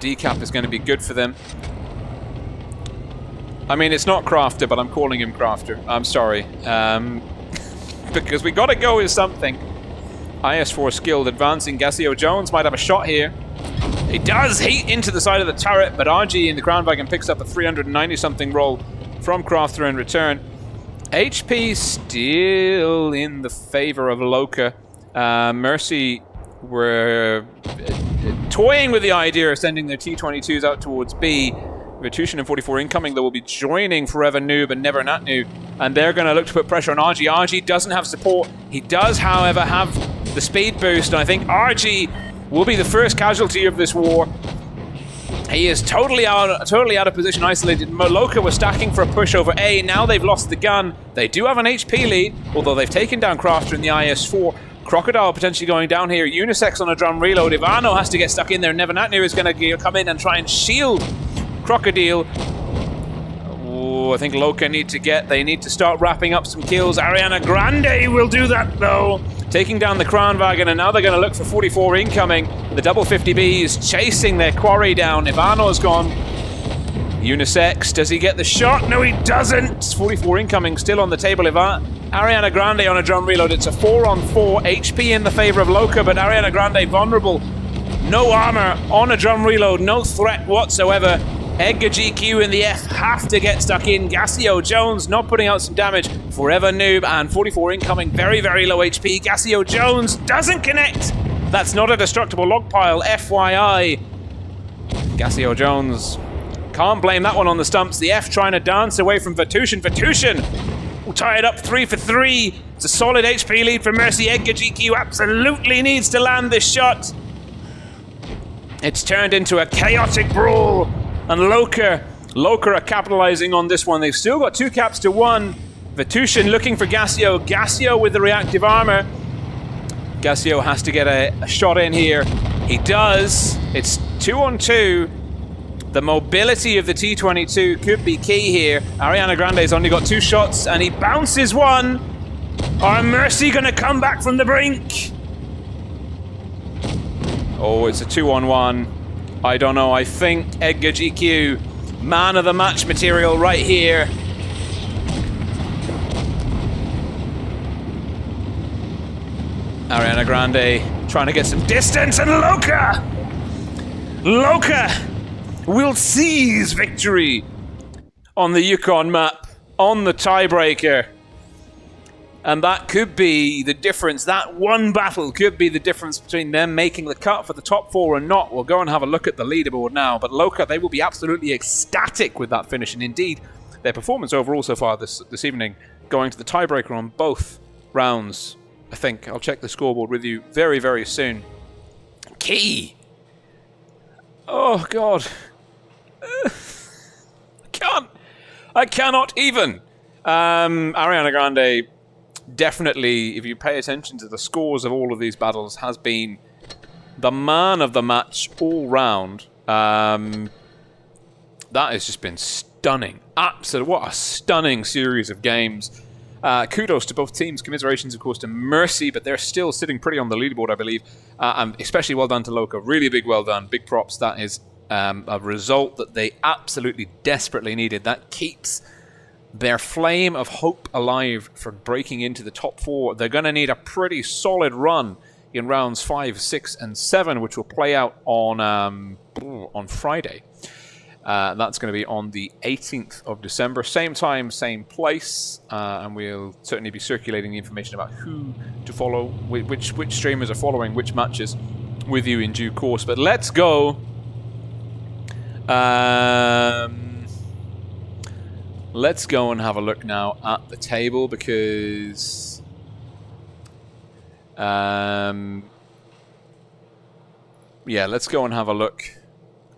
A: D cap is going to be good for them. I mean, it's not Crafter, but I'm calling him Crafter. I'm sorry. Because we got to go with something. IS4 skilled, advancing. Gassio Jones might have a shot here. He does heat into the side of the turret, but RG in the Crown Wagon picks up a 390-something roll from Crafter in return. HP still in the favor of LOCA. Mercy were toying with the idea of sending their T22s out towards B. Vatushin and 44 incoming, though, will be joining Forever Noob and Never Not Noob, and they're going to look to put pressure on RG. RG doesn't have support. He does, however, have the speed boost, and I think RG will be the first casualty of this war. He is totally out of position, isolated. LOCA was stacking for a push over A. Now they've lost the gun. They do have an HP lead, although they've taken down Crafter in the IS4. Crocodile potentially going down here. Unisex on a drum reload. Ivano has to get stuck in there. Never Not Noob is going to come in and try and shield Crocodile. Oh, I think LOCA need to start wrapping up some kills. Ariana Grande will do that, though. Taking down the Crown Wagon, and now they're going to look for 44 incoming. The double 50Bs chasing their quarry down. Ivano's gone. Unisex, does he get the shot? No, he doesn't. 44 incoming, still on the table. Ariana Grande on a drum reload. It's a 4-on-4. HP in the favor of LOCA, but Ariana Grande vulnerable. No armor on a drum reload. No threat whatsoever. Edgar GQ and the F have to get stuck in. Gassio Jones not putting out some damage. Forever Noob and 44 incoming. Very, very low HP. Gassio Jones doesn't connect. That's not a destructible log pile, FYI. Gassio Jones can't blame that one on the stumps. The F trying to dance away from Vatushin. Vatushin will tie it up 3 for 3. It's a solid HP lead for Mercy. Edgar GQ absolutely needs to land this shot. It's turned into a chaotic brawl. And LOCA are capitalizing on this one. They've still got 2 caps to 1. Vatushin looking for Gassio. Gassio with the reactive armor. Gassio has to get a shot in here. He does. It's 2-on-2. The mobility of the T22 could be key here. Ariana Grande's only got 2 shots, and he bounces one. Are Mercy going to come back from the brink? Oh, it's a 2-on-1. I don't know. I think Edgar GQ, man of the match material right here. Ariana Grande trying to get some distance, and LOCA will seize victory on the Yukon map, on the tiebreaker. And that could be the difference. That one battle could be the difference between them making the cut for the top 4 and not. We'll go and have a look at the leaderboard now. But LOCA, they will be absolutely ecstatic with that finish. And indeed, their performance overall so far this evening, going to the tiebreaker on both rounds. I think I'll check the scoreboard with you very, very soon. Key. Oh, God. I cannot even. Ariana Grande, definitely, if you pay attention to the scores of all of these battles, has been the man of the match all round. That has just been stunning. Absolutely, what a stunning series of games. Kudos to both teams. Commiserations, of course, to Mercy, but they're still sitting pretty on the leaderboard, I believe. And especially well done to LOCA. Really big well done. Big props. That is a result that they absolutely desperately needed. That keeps their flame of hope alive for breaking into the top 4. They're going to need a pretty solid run in rounds 5, 6, and 7, which will play out on Friday. That's going to be on the 18th of December. Same time, same place. And we'll certainly be circulating the information about who to follow, which streamers are following which matches with you in due course. But let's go. Let's go and have a look now at the table because yeah, let's go and have a look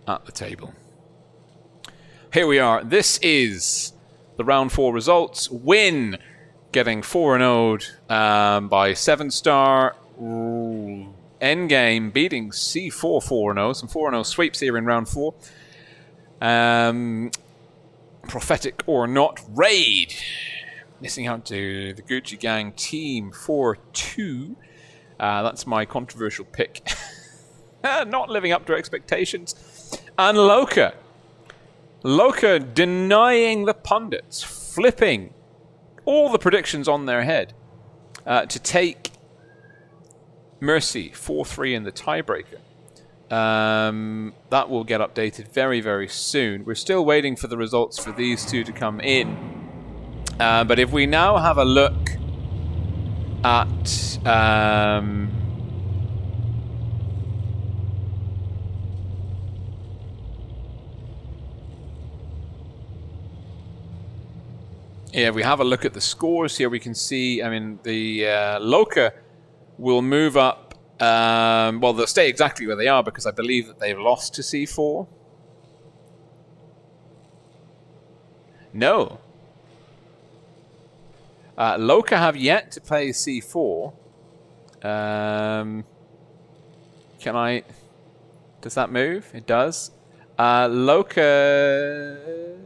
A: at the table. Here we are. This is the round 4 results. Win getting 4-0'd by 7-star. Endgame beating C4 4-0. Some 4-0 sweeps here in round 4. Prophetic or not, Raid missing out to the Gucci Gang team 4-2. That's my controversial pick. Not living up to expectations. And LOCA denying the pundits, flipping all the predictions on their head to take Mercy 4-3 in the tiebreaker. That will get updated very, very soon. We're still waiting for the results for these two to come in. But if we now have a look at yeah, if we have a look at the scores here, we can see, I mean, the LOCA will move up. Well, they'll stay exactly where they are because I believe that they've lost to C4. No. LOCA have yet to play C4. Can I... Does that move? It does. LOCA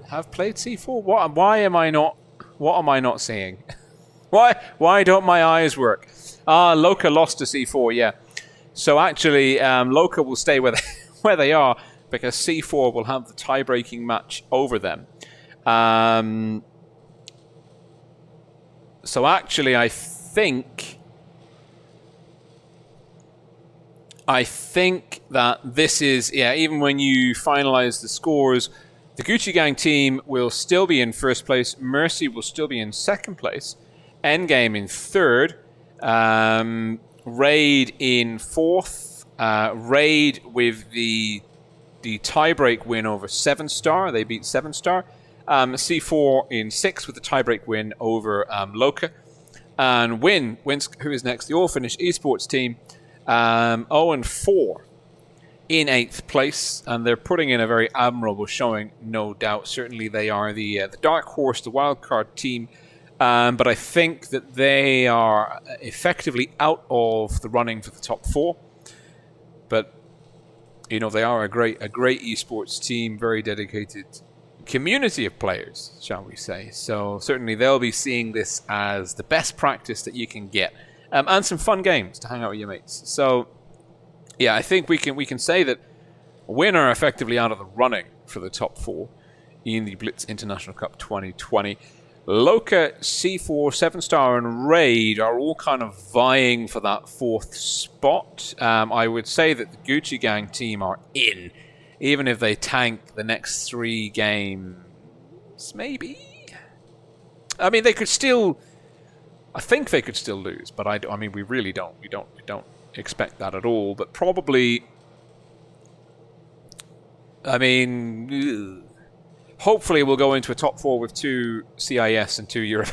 A: have played C4. Why am I not... What am I not seeing? Why don't my eyes work? LOCA lost to C4, yeah. So actually, LOCA will stay where they are because C4 will have the tie-breaking match over them. So actually, I think that this is, yeah, even when you finalize the scores, the Gucci Gang team will still be in first place. Mercy will still be in second place. Endgame in third. Raid in fourth. Raid with the tiebreak win over 7-star. They beat 7-star. C4 in sixth with the tiebreak win over LOCA. And wins, who is next? The all-finished Esports team. 0-4 in 8th place. And they're putting in a very admirable showing, no doubt. Certainly they are the dark horse, the wildcard team. But I think that they are effectively out of the running for the top 4. But, you know, they are a great esports team, very dedicated community of players, shall we say. So certainly they'll be seeing this as the best practice that you can get. And some fun games to hang out with your mates. So, yeah, I think we can say that Win are effectively out of the running for the top 4 in the Blitz International Cup 2020. LOCA, C4, 7-star, and Raid are all kind of vying for that 4th spot. I would say that the Gucci Gang team are in, even if they tank the next 3 games, maybe. I mean, they could still. I think they could still lose, but I mean, we really don't. We don't expect that at all. But probably. I mean. Hopefully we'll go into a top 4 with 2 CIS and 2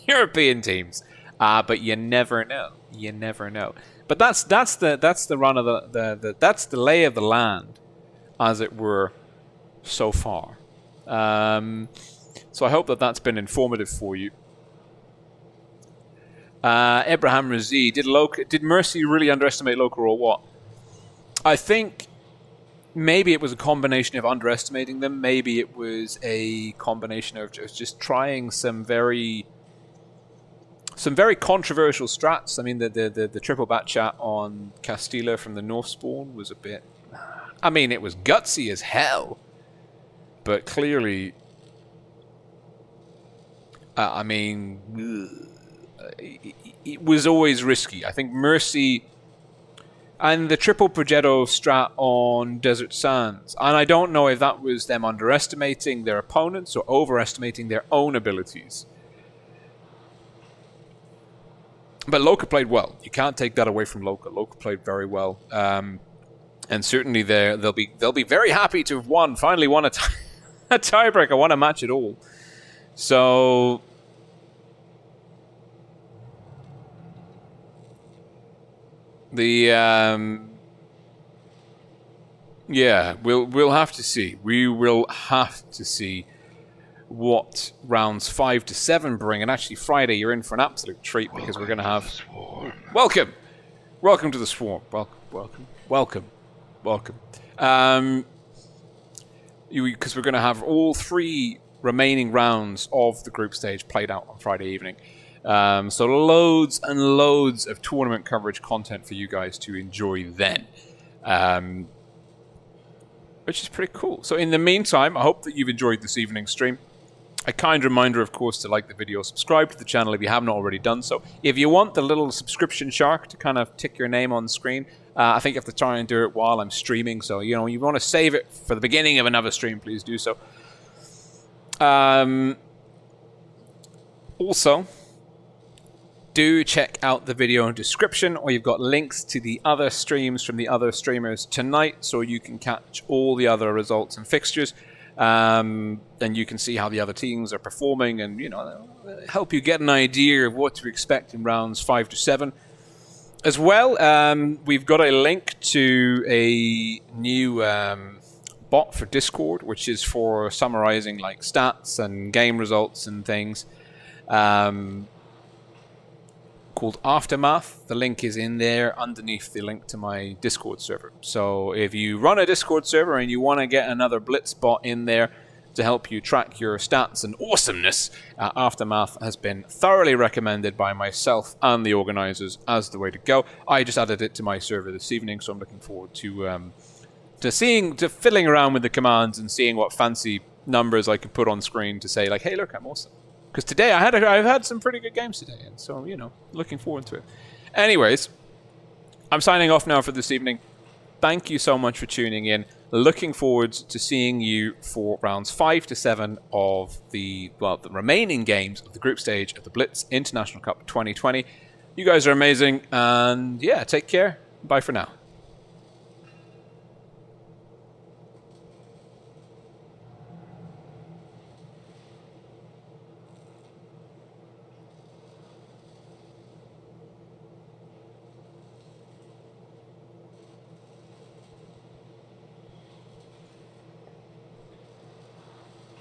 A: European teams, but you never know. You never know. But that's the run of that's the lay of the land, as it were, so far. So I hope that that's been informative for you. Abraham Razi, did Mercy really underestimate LOCA or what? I think. Maybe it was a combination of underestimating them. Maybe it was a combination of just trying some very controversial strats. I mean, the triple bat chat on Castilla from the North Spawn was a bit. I mean, it was gutsy as hell, but clearly, I mean, it was always risky. I think Mercy. And the triple Progetto strat on Desert Sands. And I don't know if that was them underestimating their opponents or overestimating their own abilities. But LOCA played well. You can't take that away from LOCA. LOCA played very well. And certainly they'll be very happy to have finally won a tiebreaker, won a match at all. So yeah, we'll have to see. We will have to see what rounds 5 to 7 bring. And actually, Friday, you're in for an absolute treat because we're going to have welcome to the Swarm. Welcome. Because we're going to have all 3 remaining rounds of the group stage played out on Friday evening. So loads and loads of tournament coverage content for you guys to enjoy then. Which is pretty cool. So in the meantime, I hope that you've enjoyed this evening's stream. A kind reminder, of course, to like the video, subscribe to the channel if you haven't already done so. If you want the little subscription shark to kind of tick your name on screen, I think you have to try and do it while I'm streaming. So, you want to save it for the beginning of another stream, please do so. Also, do check out the video description, or you've got links to the other streams from the other streamers tonight, so you can catch all the other results and fixtures. And you can see how the other teams are performing, and help you get an idea of what to expect in rounds 5 to 7. As well, we've got a link to a new bot for Discord, which is for summarizing like stats and game results and things. Called Aftermath. The link is in there underneath the link to my Discord server. So if you run a Discord server and you want to get another Blitz bot in there to help you track your stats and awesomeness, Aftermath has been thoroughly recommended by myself and the organizers as the way to go. I just added it to my server this evening, so I'm looking forward to fiddling around with the commands and seeing what fancy numbers I can put on screen to say like, hey, look, I'm awesome. Because today I've had some pretty good games today, and so, looking forward to it. Anyways, I'm signing off now for this evening. Thank you so much for tuning in. Looking forward to seeing you for rounds 5 to 7 of the remaining games of the group stage of the Blitz International Cup 2020. You guys are amazing, and yeah, take care. Bye for now.